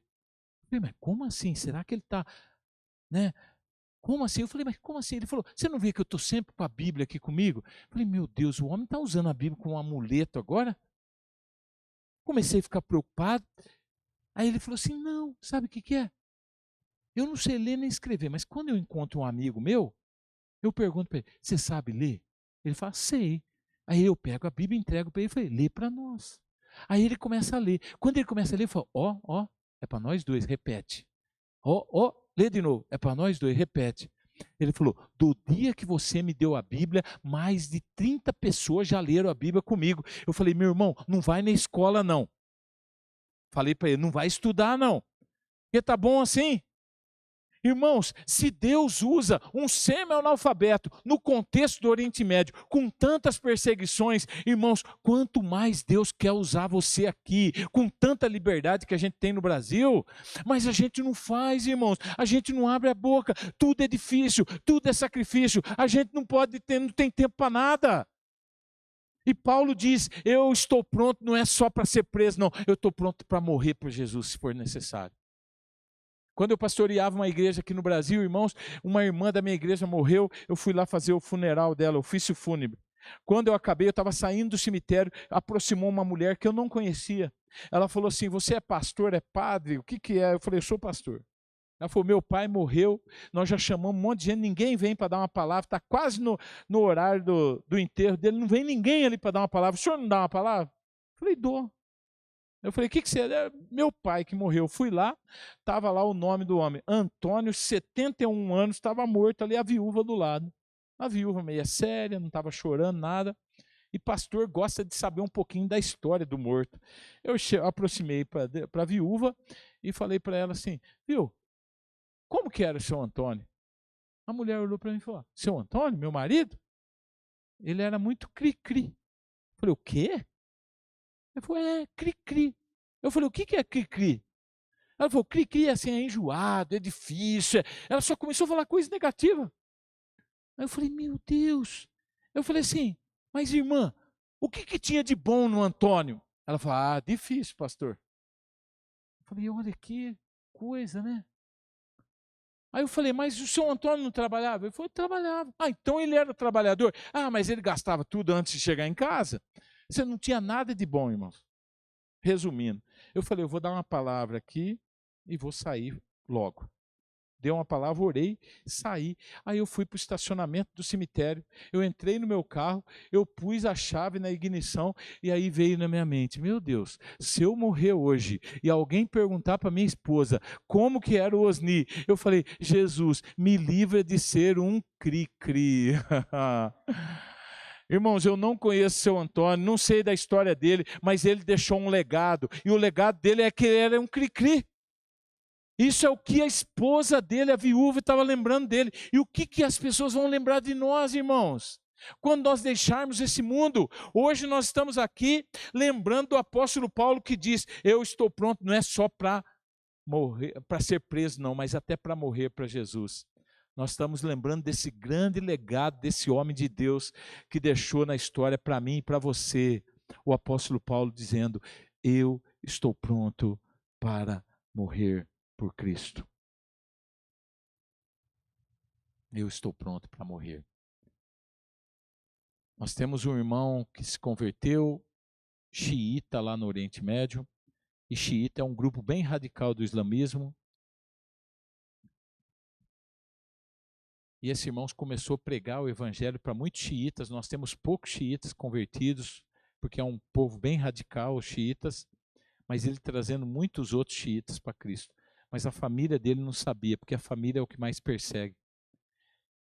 Eu falei, mas como assim? Será que ele está, né? Como assim? Eu falei, mas como assim? Ele falou, você não vê que eu estou sempre com a Bíblia aqui comigo? Eu falei, meu Deus, o homem está usando a Bíblia como um amuleto agora? Comecei a ficar preocupado. Aí ele falou assim, não, sabe o que que é? Eu não sei ler nem escrever, mas quando eu encontro um amigo meu, eu pergunto para ele, você sabe ler? Ele fala, sei. Aí eu pego a Bíblia e entrego para ele e falei, lê para nós. Aí ele começa a ler. Quando ele começa a ler, eu falo, ó, é para nós dois, repete. Ó, lê de novo, é para nós dois, repete. Ele falou, do dia que você me deu a Bíblia, mais de 30 pessoas já leram a Bíblia comigo. Eu falei, meu irmão, não vai na escola não. Falei para ele, não vai estudar não. Porque tá bom assim. Irmãos, se Deus usa um semi-analfabeto no contexto do Oriente Médio, com tantas perseguições, irmãos, quanto mais Deus quer usar você aqui, com tanta liberdade que a gente tem no Brasil, mas a gente não faz, irmãos, a gente não abre a boca, tudo é difícil, tudo é sacrifício, a gente não tem tempo para nada. E Paulo diz, eu estou pronto, não é só para ser preso, não, eu estou pronto para morrer por Jesus, se for necessário. Quando eu pastoreava uma igreja aqui no Brasil, irmãos, uma irmã da minha igreja morreu, eu fui lá fazer o funeral dela, o ofício fúnebre. Quando eu acabei, eu estava saindo do cemitério, aproximou uma mulher que eu não conhecia. Ela falou assim, você é pastor, é padre, o que que é? Eu falei, eu sou pastor. Ela falou, meu pai morreu, nós já chamamos um monte de gente, ninguém vem para dar uma palavra, está quase no horário do enterro dele, não vem ninguém ali para dar uma palavra, o senhor não dá uma palavra? Eu falei, dou. Eu falei, o que que você é? Meu pai que morreu. Fui lá, estava lá o nome do homem. Antônio, 71 anos, estava morto ali, a viúva do lado. A viúva meia séria, não estava chorando, nada. E pastor gosta de saber um pouquinho da história do morto. Eu aproximei para a viúva e falei para ela assim, viu, como que era o seu Antônio? A mulher olhou para mim e falou, seu Antônio, meu marido? Ele era muito cri-cri. Eu falei, o quê? Ele falou, é, cri-cri. Eu falei, o que que é cri-cri? Ela falou, cri-cri é assim, é enjoado, é difícil. Ela só começou a falar coisa negativa. Aí eu falei, meu Deus. Eu falei assim, mas irmã, o que que tinha de bom no Antônio? Ela falou, ah, difícil, pastor. Eu falei, olha que coisa, né? Aí eu falei, mas o seu Antônio não trabalhava? Ele falou, trabalhava. Ah, então ele era trabalhador. Ah, mas ele gastava tudo antes de chegar em casa. Você não tinha nada de bom, irmãos. Resumindo, eu falei, eu vou dar uma palavra aqui e vou sair logo. Dei uma palavra, orei, saí. Aí eu fui para o estacionamento do cemitério, eu entrei no meu carro, eu pus a chave na ignição e aí veio na minha mente, meu Deus, se eu morrer hoje e alguém perguntar para minha esposa como que era o Osni, eu falei, Jesus, me livra de ser um cri-cri. Irmãos, eu não conheço seu Antônio, não sei da história dele, mas ele deixou um legado, e o legado dele é que ele era um cri-cri. Isso é o que a esposa dele, a viúva, estava lembrando dele. E o que, que as pessoas vão lembrar de nós, irmãos? Quando nós deixarmos esse mundo, hoje nós estamos aqui lembrando do apóstolo Paulo que diz, eu estou pronto, não é só para morrer, para ser preso não, mas até para morrer para Jesus. Nós estamos lembrando desse grande legado, desse homem de Deus que deixou na história para mim e para você, o apóstolo Paulo dizendo, eu estou pronto para morrer por Cristo. Eu estou pronto para morrer. Nós temos um irmão que se converteu, xiita lá no Oriente Médio, e xiita é um grupo bem radical do islamismo. E esse irmão começou a pregar o evangelho para muitos xiitas. Nós temos poucos xiitas convertidos, porque é um povo bem radical, os xiitas, mas ele trazendo muitos outros xiitas para Cristo. Mas a família dele não sabia, porque a família é o que mais persegue.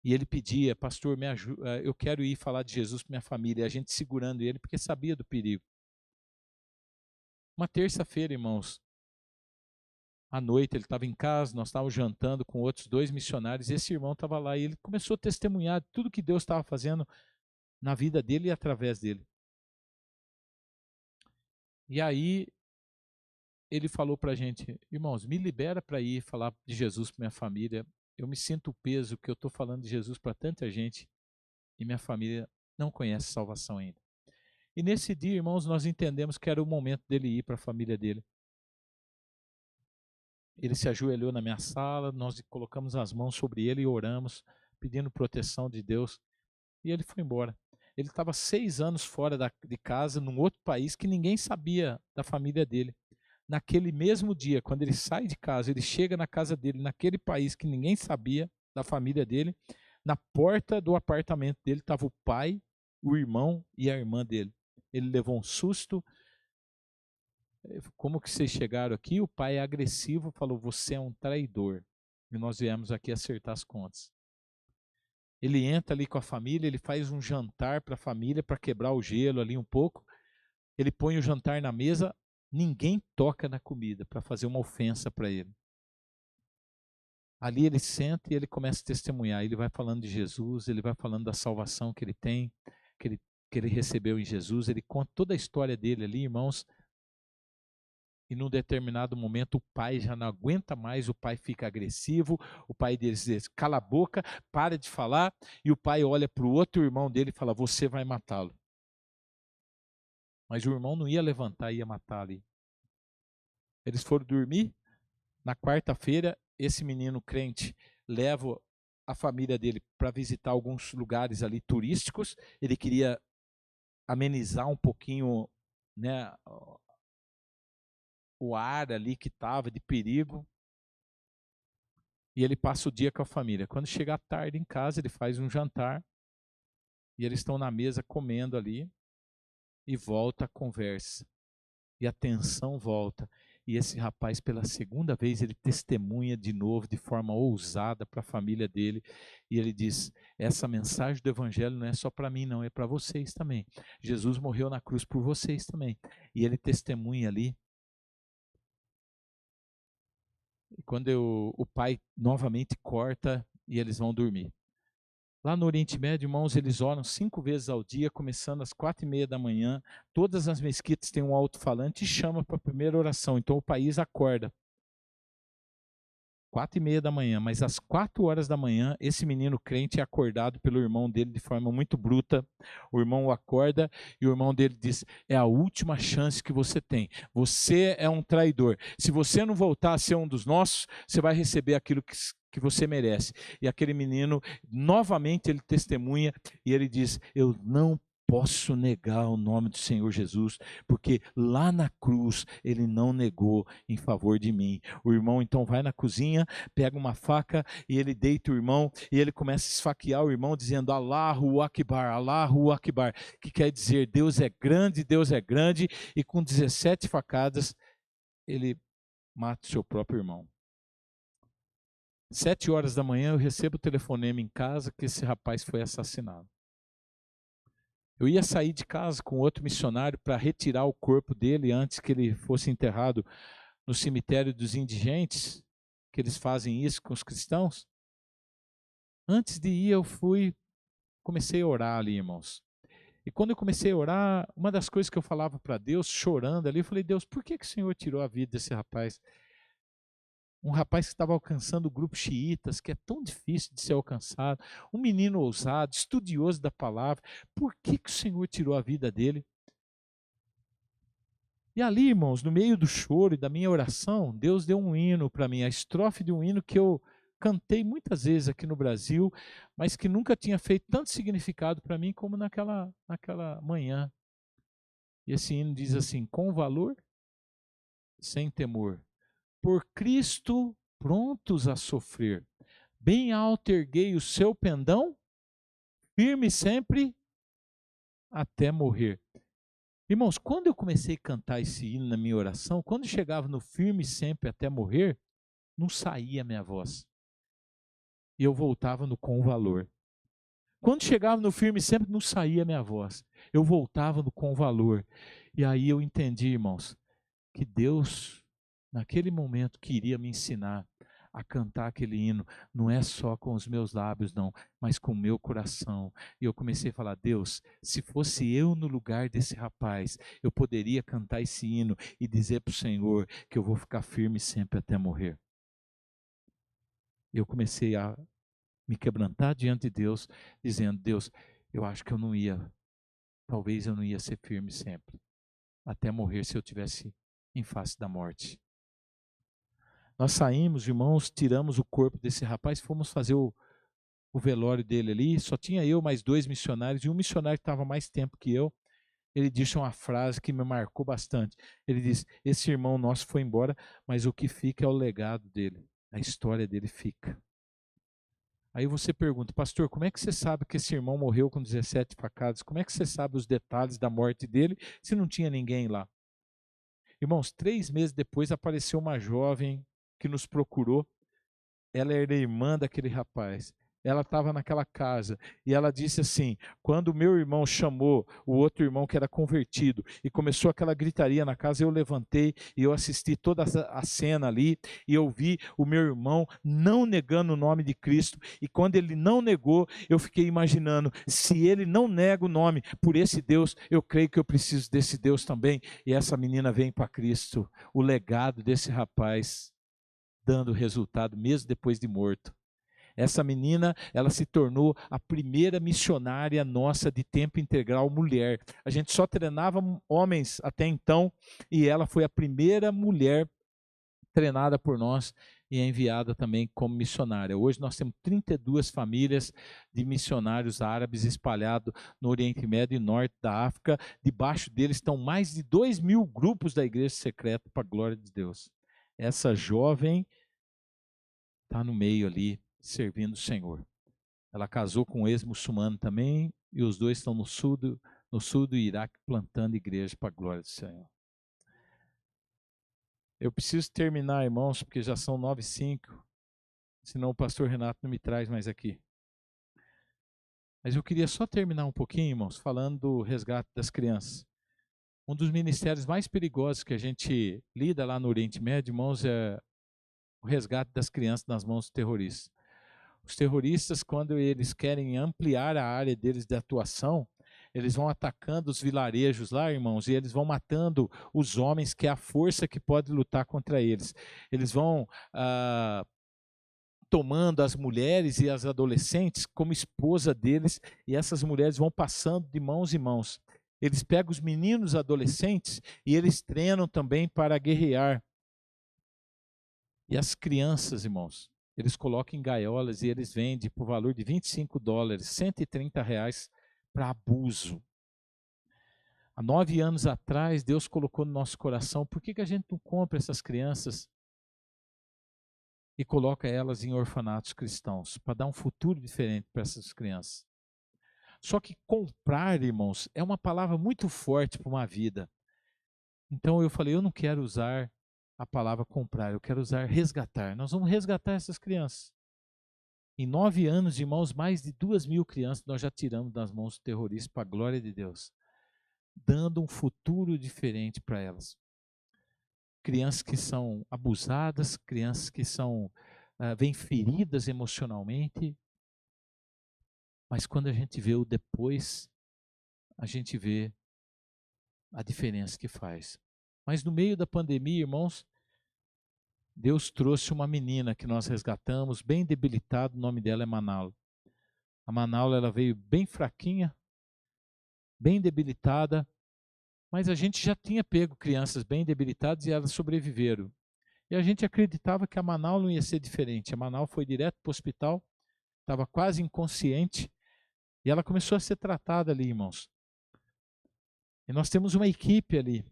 E ele pedia, pastor, me ajuda, eu quero ir falar de Jesus para minha família. E a gente segurando ele, porque sabia do perigo. Uma terça-feira, irmãos, à noite, ele estava em casa, nós estávamos jantando com outros 2 missionários, e esse irmão estava lá, e ele começou a testemunhar tudo que Deus estava fazendo na vida dele e através dele. E aí, ele falou para a gente, irmãos, me libera para ir falar de Jesus para minha família. Eu me sinto o peso que eu estou falando de Jesus para tanta gente e minha família não conhece salvação ainda. E nesse dia, irmãos, nós entendemos que era o momento dele ir para a família dele. Ele se ajoelhou na minha sala, nós colocamos as mãos sobre ele e oramos, pedindo proteção de Deus, e ele foi embora. Ele estava 6 anos fora de casa, num outro país que ninguém sabia da família dele. Naquele mesmo dia, quando ele sai de casa, ele chega na casa dele, naquele país que ninguém sabia da família dele, na porta do apartamento dele estava o pai, o irmão e a irmã dele. Ele levou um susto. Como que vocês chegaram aqui? O pai é agressivo, falou, você é um traidor. E nós viemos aqui acertar as contas. Ele entra ali com a família, ele faz um jantar para a família, para quebrar o gelo ali um pouco. Ele põe o jantar na mesa, ninguém toca na comida para fazer uma ofensa para ele. Ali ele senta e ele começa a testemunhar. Ele vai falando de Jesus, ele vai falando da salvação que ele tem, que ele recebeu em Jesus. Ele conta toda a história dele ali, irmãos. E num determinado momento o pai já não aguenta mais, o pai fica agressivo, o pai deles diz, cala a boca, para de falar, e o pai olha para o outro irmão dele e fala, você vai matá-lo. Mas o irmão não ia levantar, ia matar ali. Eles foram dormir, na quarta-feira, esse menino crente leva a família dele para visitar alguns lugares ali turísticos, ele queria amenizar um pouquinho, né, o ar ali que estava de perigo, e ele passa o dia com a família. Quando chega à tarde em casa, ele faz um jantar, e eles estão na mesa comendo ali, e volta a conversa, e a tensão volta, e esse rapaz pela segunda vez, ele testemunha de novo, de forma ousada para a família dele, e ele diz, essa mensagem do evangelho não é só para mim não, é para vocês também, Jesus morreu na cruz por vocês também, e ele testemunha ali. E quando o pai novamente corta e eles vão dormir. Lá no Oriente Médio, irmãos, eles oram 5 vezes ao dia, começando às 4:30 da manhã. Todas as mesquitas têm um alto-falante e chama para a primeira oração. Então o país acorda. 4:30 da manhã, mas às 4 horas da manhã, esse menino crente é acordado pelo irmão dele de forma muito bruta. O irmão o acorda e o irmão dele diz, é a última chance que você tem. Você é um traidor. Se você não voltar a ser um dos nossos, você vai receber aquilo que você merece. E aquele menino, novamente ele testemunha e ele diz, eu não posso negar o nome do Senhor Jesus, porque lá na cruz ele não negou em favor de mim. O irmão então vai na cozinha, pega uma faca e ele deita o irmão e ele começa a esfaquear o irmão dizendo Allahu Akbar, Allahu Akbar, que quer dizer Deus é grande, e com 17 facadas ele mata o seu próprio irmão. 7 horas da manhã eu recebo o telefonema em casa que esse rapaz foi assassinado. Eu ia sair de casa com outro missionário para retirar o corpo dele antes que ele fosse enterrado no cemitério dos indigentes, que eles fazem isso com os cristãos. Antes de ir, comecei a orar ali, irmãos. E quando eu comecei a orar, uma das coisas que eu falava para Deus, chorando ali, eu falei, Deus, por que o Senhor tirou a vida desse rapaz? Um rapaz que estava alcançando o grupo xiitas, que é tão difícil de ser alcançado, um menino ousado, estudioso da palavra, por que o Senhor tirou a vida dele? E ali, irmãos, no meio do choro e da minha oração, Deus deu um hino para mim, a estrofe de um hino que eu cantei muitas vezes aqui no Brasil, mas que nunca tinha feito tanto significado para mim como naquela manhã. E esse hino diz assim, com valor, sem temor, por Cristo prontos a sofrer, bem alto erguei o seu pendão, firme sempre até morrer. Irmãos, quando eu comecei a cantar esse hino na minha oração, quando chegava no firme sempre até morrer, não saía a minha voz. E eu voltava no com valor. Quando chegava no firme sempre, não saía a minha voz. Eu voltava no com valor. E aí eu entendi, irmãos, que Deus, naquele momento, queria me ensinar a cantar aquele hino, não é só com os meus lábios, não, mas com o meu coração. E eu comecei a falar: Deus, se fosse eu no lugar desse rapaz, eu poderia cantar esse hino e dizer para o Senhor que eu vou ficar firme sempre até morrer. Eu comecei a me quebrantar diante de Deus, dizendo: Deus, eu acho que talvez eu não ia ser firme sempre, até morrer se eu tivesse em face da morte. Nós saímos, irmãos, tiramos o corpo desse rapaz, fomos fazer o velório dele ali, só tinha eu mais 2 missionários, e um missionário que estava mais tempo que eu, ele disse uma frase que me marcou bastante. Ele disse: esse irmão nosso foi embora, mas o que fica é o legado dele, a história dele fica. Aí você pergunta: pastor, como é que você sabe que esse irmão morreu com 17 facadas? Como é que você sabe os detalhes da morte dele se não tinha ninguém lá? Irmãos, 3 meses depois apareceu uma jovem que nos procurou. Ela era irmã daquele rapaz. Ela estava naquela casa e ela disse assim: quando o meu irmão chamou o outro irmão que era convertido e começou aquela gritaria na casa, eu levantei e eu assisti toda a cena ali e eu vi o meu irmão não negando o nome de Cristo. E quando ele não negou, eu fiquei imaginando: se ele não nega o nome por esse Deus, eu creio que eu preciso desse Deus também. E essa menina vem para Cristo. O legado desse rapaz dando resultado mesmo depois de morto. Essa menina, ela se tornou a primeira missionária nossa de tempo integral mulher. A gente só treinava homens até então, e ela foi a primeira mulher treinada por nós e enviada também como missionária. Hoje nós temos 32 famílias de missionários árabes espalhados no Oriente Médio e Norte da África. Debaixo deles estão mais de 2.000 grupos da igreja secreta, para a glória de Deus. Essa jovem está no meio ali, servindo o Senhor. Ela casou com um ex-muçulmano também, e os dois estão no sul do Iraque, plantando igreja para a glória do Senhor. Eu preciso terminar, irmãos, porque já são 9h05, senão o pastor Renato não me traz mais aqui. Mas eu queria só terminar um pouquinho, irmãos, falando do resgate das crianças. Um dos ministérios mais perigosos que a gente lida lá no Oriente Médio, irmãos, é o resgate das crianças nas mãos dos terroristas. Os terroristas, quando eles querem ampliar a área deles de atuação, eles vão atacando os vilarejos lá, irmãos, e eles vão matando os homens, que é a força que pode lutar contra eles. Eles vão tomando as mulheres e as adolescentes como esposa deles, e essas mulheres vão passando de mãos em mãos. Eles pegam os meninos adolescentes e eles treinam também para guerrear. E as crianças, irmãos, eles colocam em gaiolas e eles vendem por valor de $25, R$130 para abuso. Há 9 anos atrás, Deus colocou no nosso coração: por que a gente não compra essas crianças e coloca elas em orfanatos cristãos, para dar um futuro diferente para essas crianças? Só que comprar, irmãos, é uma palavra muito forte para uma vida. Então eu falei: eu não quero usar a palavra comprar, eu quero usar resgatar. Nós vamos resgatar essas crianças. Em 9 anos, irmãos, mais de 2.000 crianças nós já tiramos das mãos dos terroristas, para a glória de Deus, dando um futuro diferente para elas. Crianças que são abusadas, crianças que vêm feridas emocionalmente, mas quando a gente vê o depois, a gente vê a diferença que faz. Mas no meio da pandemia, irmãos, Deus trouxe uma menina que nós resgatamos, bem debilitada, o nome dela é Manalo. A Manalo, ela veio bem fraquinha, bem debilitada, mas a gente já tinha pego crianças bem debilitadas e elas sobreviveram. E a gente acreditava que a Manalo não ia ser diferente. A Manalo foi direto para o hospital, estava quase inconsciente, e ela começou a ser tratada ali, irmãos. E nós temos uma equipe ali.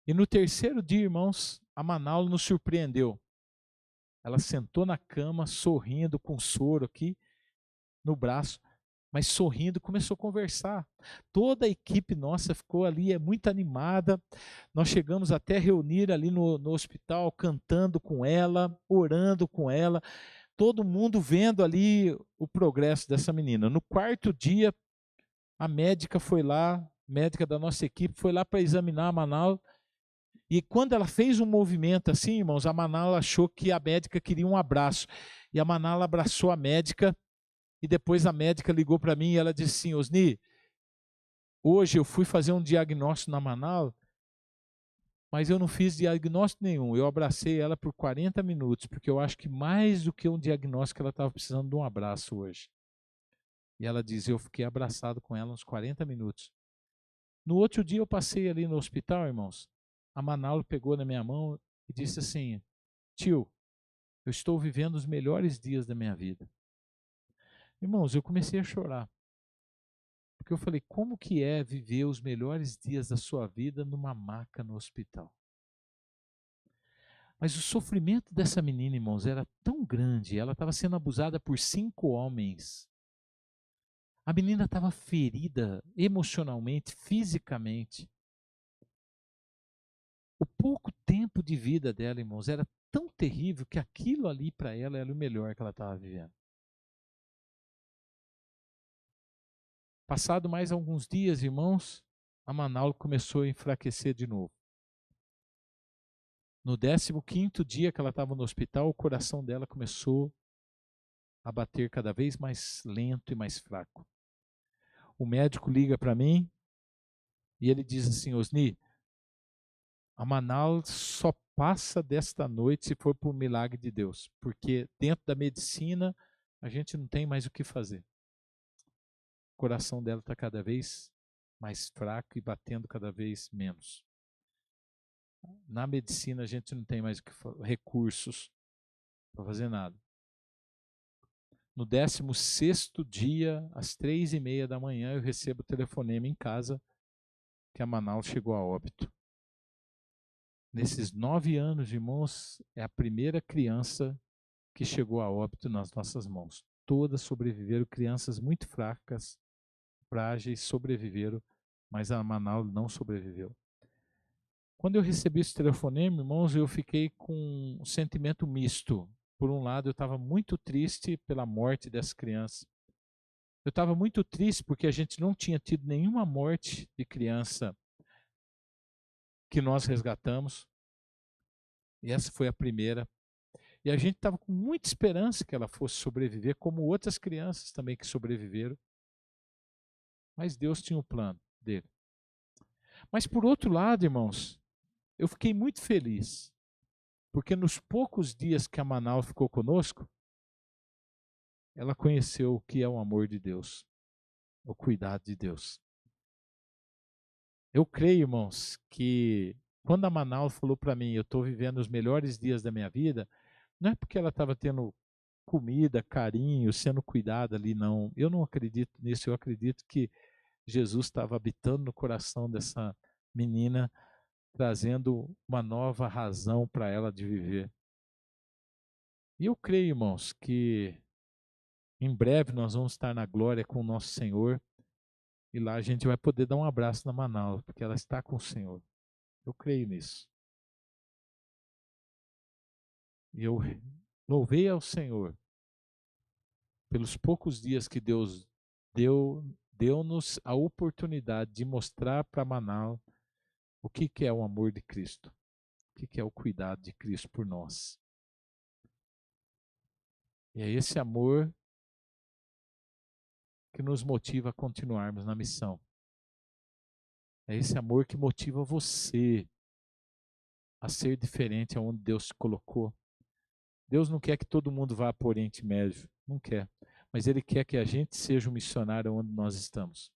E no 3º dia, irmãos, a Manalo nos surpreendeu. Ela sentou na cama, sorrindo, com soro aqui no braço, mas sorrindo, começou a conversar. Toda a equipe nossa ficou ali, muito animada. Nós chegamos até a reunir ali no hospital, cantando com ela, orando com ela, todo mundo vendo ali o progresso dessa menina. No 4º dia, a médica foi lá, médica da nossa equipe, foi lá para examinar a Manalo, E quando ela fez um movimento assim, irmãos, a Manala achou que a médica queria um abraço. E a Manala abraçou a médica, e depois a médica ligou para mim e ela disse assim: Osni, hoje eu fui fazer um diagnóstico na Manala, mas eu não fiz diagnóstico nenhum. Eu abracei ela por 40 minutos, porque eu acho que mais do que um diagnóstico, ela estava precisando de um abraço hoje. E ela diz, eu fiquei abraçado com ela uns 40 minutos. No outro dia eu passei ali no hospital, irmãos. A Manala pegou na minha mão e disse assim: tio, eu estou vivendo os melhores dias da minha vida. Irmãos, eu comecei a chorar. Porque eu falei, como que é viver os melhores dias da sua vida numa maca no hospital? Mas o sofrimento dessa menina, irmãos, era tão grande. Ela estava sendo abusada por 5 homens. A menina estava ferida emocionalmente, fisicamente. O pouco tempo de vida dela, irmãos, era tão terrível que aquilo ali para ela era o melhor que ela estava vivendo. Passado mais alguns dias, irmãos, a Manaus começou a enfraquecer de novo. No 15º dia que ela estava no hospital, o coração dela começou a bater cada vez mais lento e mais fraco. O médico liga para mim e ele diz assim: Osni, a Manaus só passa desta noite se for por um milagre de Deus, porque dentro da medicina a gente não tem mais o que fazer. O coração dela está cada vez mais fraco e batendo cada vez menos. Na medicina a gente não tem mais recursos para fazer nada. No 16º dia, às 3h30 da manhã, eu recebo o telefonema em casa que a Manaus chegou a óbito. Nesses 9 anos, irmãos, é a primeira criança que chegou a óbito nas nossas mãos. Todas sobreviveram, crianças muito fracas, frágeis, sobreviveram, mas a Manaus não sobreviveu. Quando eu recebi esse telefonema, irmãos, eu fiquei com um sentimento misto. Por um lado, eu estava muito triste pela morte dessa criança. Eu estava muito triste porque a gente não tinha tido nenhuma morte de criança que nós resgatamos. E essa foi a primeira. E a gente estava com muita esperança que ela fosse sobreviver, como outras crianças também que sobreviveram. Mas Deus tinha o plano dele. Mas por outro lado, irmãos, eu fiquei muito feliz. Porque nos poucos dias que a Manaus ficou conosco, ela conheceu o que é o amor de Deus, o cuidado de Deus. Eu creio, irmãos, que quando a Manaus falou para mim, eu estou vivendo os melhores dias da minha vida, não é porque ela estava tendo comida, carinho, sendo cuidada ali, não. Eu não acredito nisso, eu acredito que Jesus estava habitando no coração dessa menina, trazendo uma nova razão para ela de viver. E eu creio, irmãos, que em breve nós vamos estar na glória com o nosso Senhor. E lá a gente vai poder dar um abraço na Manaus, porque ela está com o Senhor. Eu creio nisso. E eu louvei ao Senhor pelos poucos dias que Deus deu-nos a oportunidade de mostrar para Manaus o que é o amor de Cristo, o que é o cuidado de Cristo por nós. E é esse amor que nos motiva a continuarmos na missão. É esse amor que motiva você a ser diferente aonde Deus te colocou. Deus não quer que todo mundo vá para o Oriente Médio, não quer. Mas Ele quer que a gente seja um missionário onde nós estamos.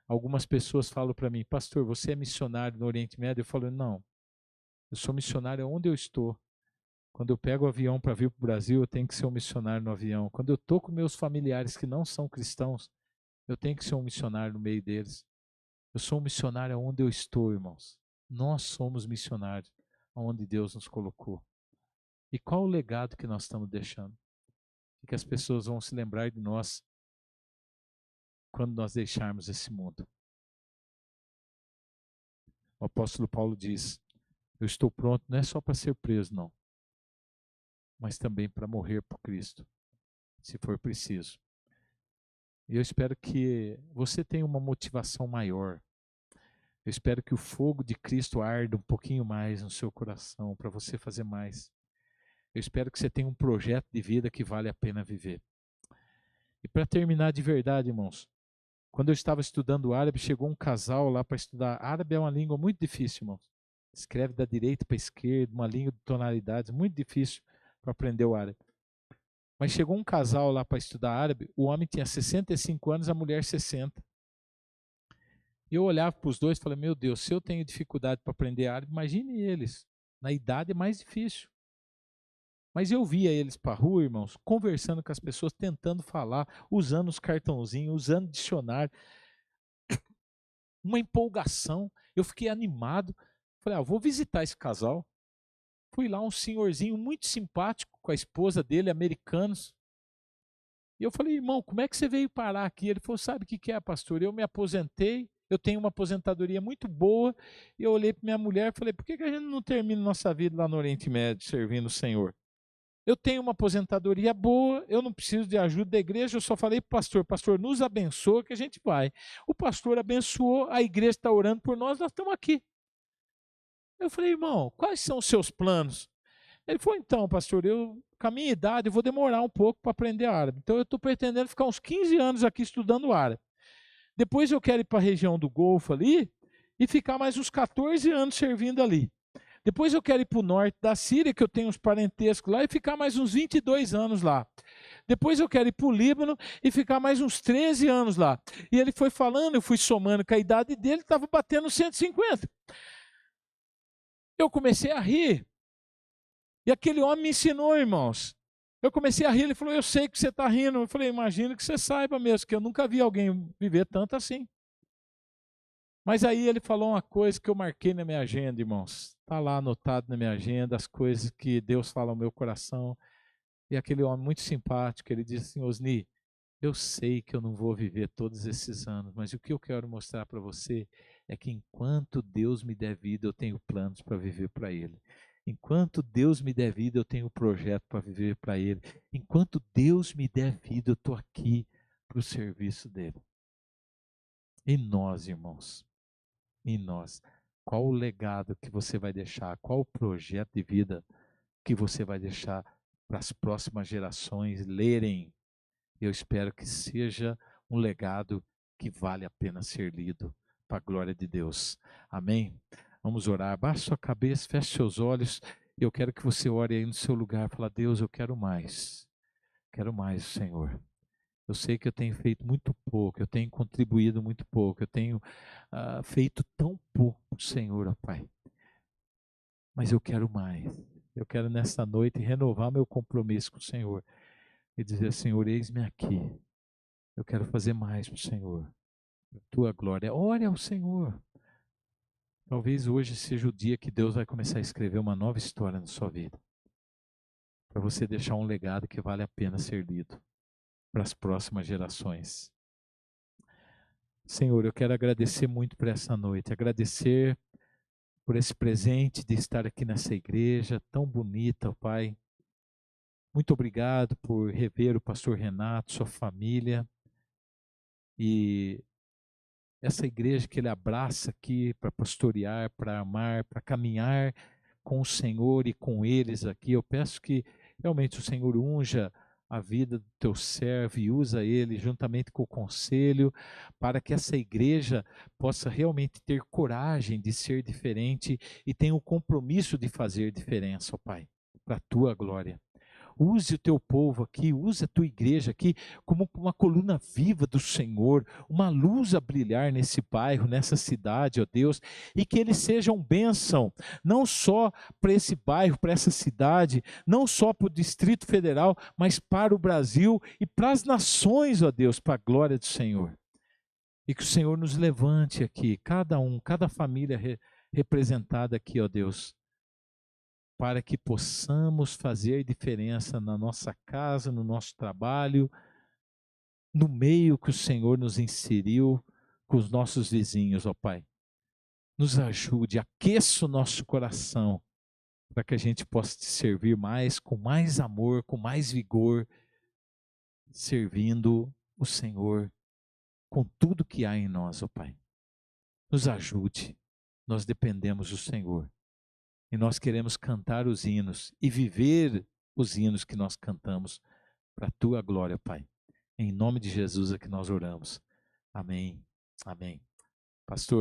Algumas pessoas falam para mim, pastor, você é missionário no Oriente Médio? Eu falo, não, eu sou missionário onde eu estou. Quando eu pego o avião para vir para o Brasil, eu tenho que ser um missionário no avião. Quando eu estou com meus familiares que não são cristãos, eu tenho que ser um missionário no meio deles. Eu sou um missionário onde eu estou, irmãos. Nós somos missionários onde Deus nos colocou. E qual o legado que nós estamos deixando? Que as pessoas vão se lembrar de nós quando nós deixarmos esse mundo. O apóstolo Paulo diz, eu estou pronto não é só para ser preso, não, mas também para morrer por Cristo, se for preciso. E eu espero que você tenha uma motivação maior. Eu espero que o fogo de Cristo arda um pouquinho mais no seu coração, para você fazer mais. Eu espero que você tenha um projeto de vida que vale a pena viver. E para terminar de verdade, irmãos, quando eu estava estudando árabe, chegou um casal lá para estudar. Árabe é uma língua muito difícil, irmãos. Escreve da direita para a esquerda, uma língua de tonalidades, muito difícil para aprender o árabe. Mas chegou um casal lá para estudar árabe, o homem tinha 65 anos, a mulher 60. E eu olhava para os dois e falei, meu Deus, se eu tenho dificuldade para aprender árabe, imagine eles. Na idade é mais difícil. Mas eu via eles para a rua, irmãos, conversando com as pessoas, tentando falar, usando os cartãozinhos, usando dicionário. Uma empolgação. Eu fiquei animado. Falei, vou visitar esse casal. Fui lá, um senhorzinho muito simpático com a esposa dele, americanos. E eu falei, irmão, como é que você veio parar aqui? Ele falou, sabe o que é, pastor? Eu me aposentei, eu tenho uma aposentadoria muito boa. E eu olhei para minha mulher e falei, por que a gente não termina nossa vida lá no Oriente Médio, servindo o Senhor? Eu tenho uma aposentadoria boa, eu não preciso de ajuda da igreja, eu só falei para o pastor, pastor, nos abençoa que a gente vai. O pastor abençoou, a igreja está orando por nós estamos aqui. Eu falei, irmão, quais são os seus planos? Ele falou, então, pastor, com a minha idade, eu vou demorar um pouco para aprender árabe. Então, eu estou pretendendo ficar uns 15 anos aqui estudando árabe. Depois eu quero ir para a região do Golfo ali e ficar mais uns 14 anos servindo ali. Depois eu quero ir para o norte da Síria, que eu tenho uns parentescos lá, e ficar mais uns 22 anos lá. Depois eu quero ir para o Líbano e ficar mais uns 13 anos lá. E ele foi falando, eu fui somando que a idade dele estava batendo 150. Eu comecei a rir. E aquele homem me ensinou, irmãos. Eu comecei a rir, ele falou, eu sei que você está rindo. Eu falei, imagino que você saiba mesmo, que eu nunca vi alguém viver tanto assim. Mas aí ele falou uma coisa que eu marquei na minha agenda, irmãos. Está lá anotado na minha agenda, as coisas que Deus fala ao meu coração. E aquele homem muito simpático, ele disse assim, Osni, eu sei que eu não vou viver todos esses anos, mas o que eu quero mostrar para você é que enquanto Deus me der vida, eu tenho planos para viver para Ele. Enquanto Deus me der vida, eu tenho projeto para viver para Ele. Enquanto Deus me der vida, eu estou aqui para o serviço dEle. E nós, irmãos, em nós, qual o legado que você vai deixar? Qual o projeto de vida que você vai deixar para as próximas gerações lerem? Eu espero que seja um legado que vale a pena ser lido para a glória de Deus. Amém? Vamos orar. Baixe sua cabeça, feche seus olhos. Eu quero que você ore aí no seu lugar. Fala, Deus, eu quero mais. Quero mais, Senhor. Eu sei que eu tenho feito muito pouco, eu tenho contribuído muito pouco, eu tenho feito tão pouco, Senhor, ó Pai. Mas eu quero mais. Eu quero nessa noite renovar meu compromisso com o Senhor e dizer, Senhor, eis-me aqui. Eu quero fazer mais para o Senhor, para a tua glória. Ore ao Senhor. Talvez hoje seja o dia que Deus vai começar a escrever uma nova história na sua vida, para você deixar um legado que vale a pena ser lido para as próximas gerações. Senhor, eu quero agradecer muito por essa noite, agradecer por esse presente de estar aqui nessa igreja tão bonita, ó Pai. Muito obrigado por rever o pastor Renato, sua família, e essa igreja que ele abraça aqui para pastorear, para amar, para caminhar com o Senhor e com eles aqui. Eu peço que realmente o Senhor unja a vida do teu servo e usa ele juntamente com o conselho para que essa igreja possa realmente ter coragem de ser diferente e tenha o compromisso de fazer diferença, ó Pai, para a tua glória. Use o teu povo aqui, use a tua igreja aqui como uma coluna viva do Senhor, uma luz a brilhar nesse bairro, nessa cidade, ó Deus, e que eles sejam bênção, não só para esse bairro, para essa cidade, não só para o Distrito Federal, mas para o Brasil e para as nações, ó Deus, para a glória do Senhor. E que o Senhor nos levante aqui, cada família representada aqui, ó Deus, para que possamos fazer diferença na nossa casa, no nosso trabalho, no meio que o Senhor nos inseriu com os nossos vizinhos, ó Pai. Nos ajude, aqueça o nosso coração, para que a gente possa te servir mais, com mais amor, com mais vigor, servindo o Senhor com tudo que há em nós, ó Pai. nos ajude. Nós dependemos do Senhor. E nós queremos cantar os hinos e viver os hinos que nós cantamos para a tua glória, Pai. Em nome de Jesus é que nós oramos. Amém. Amém. Pastor.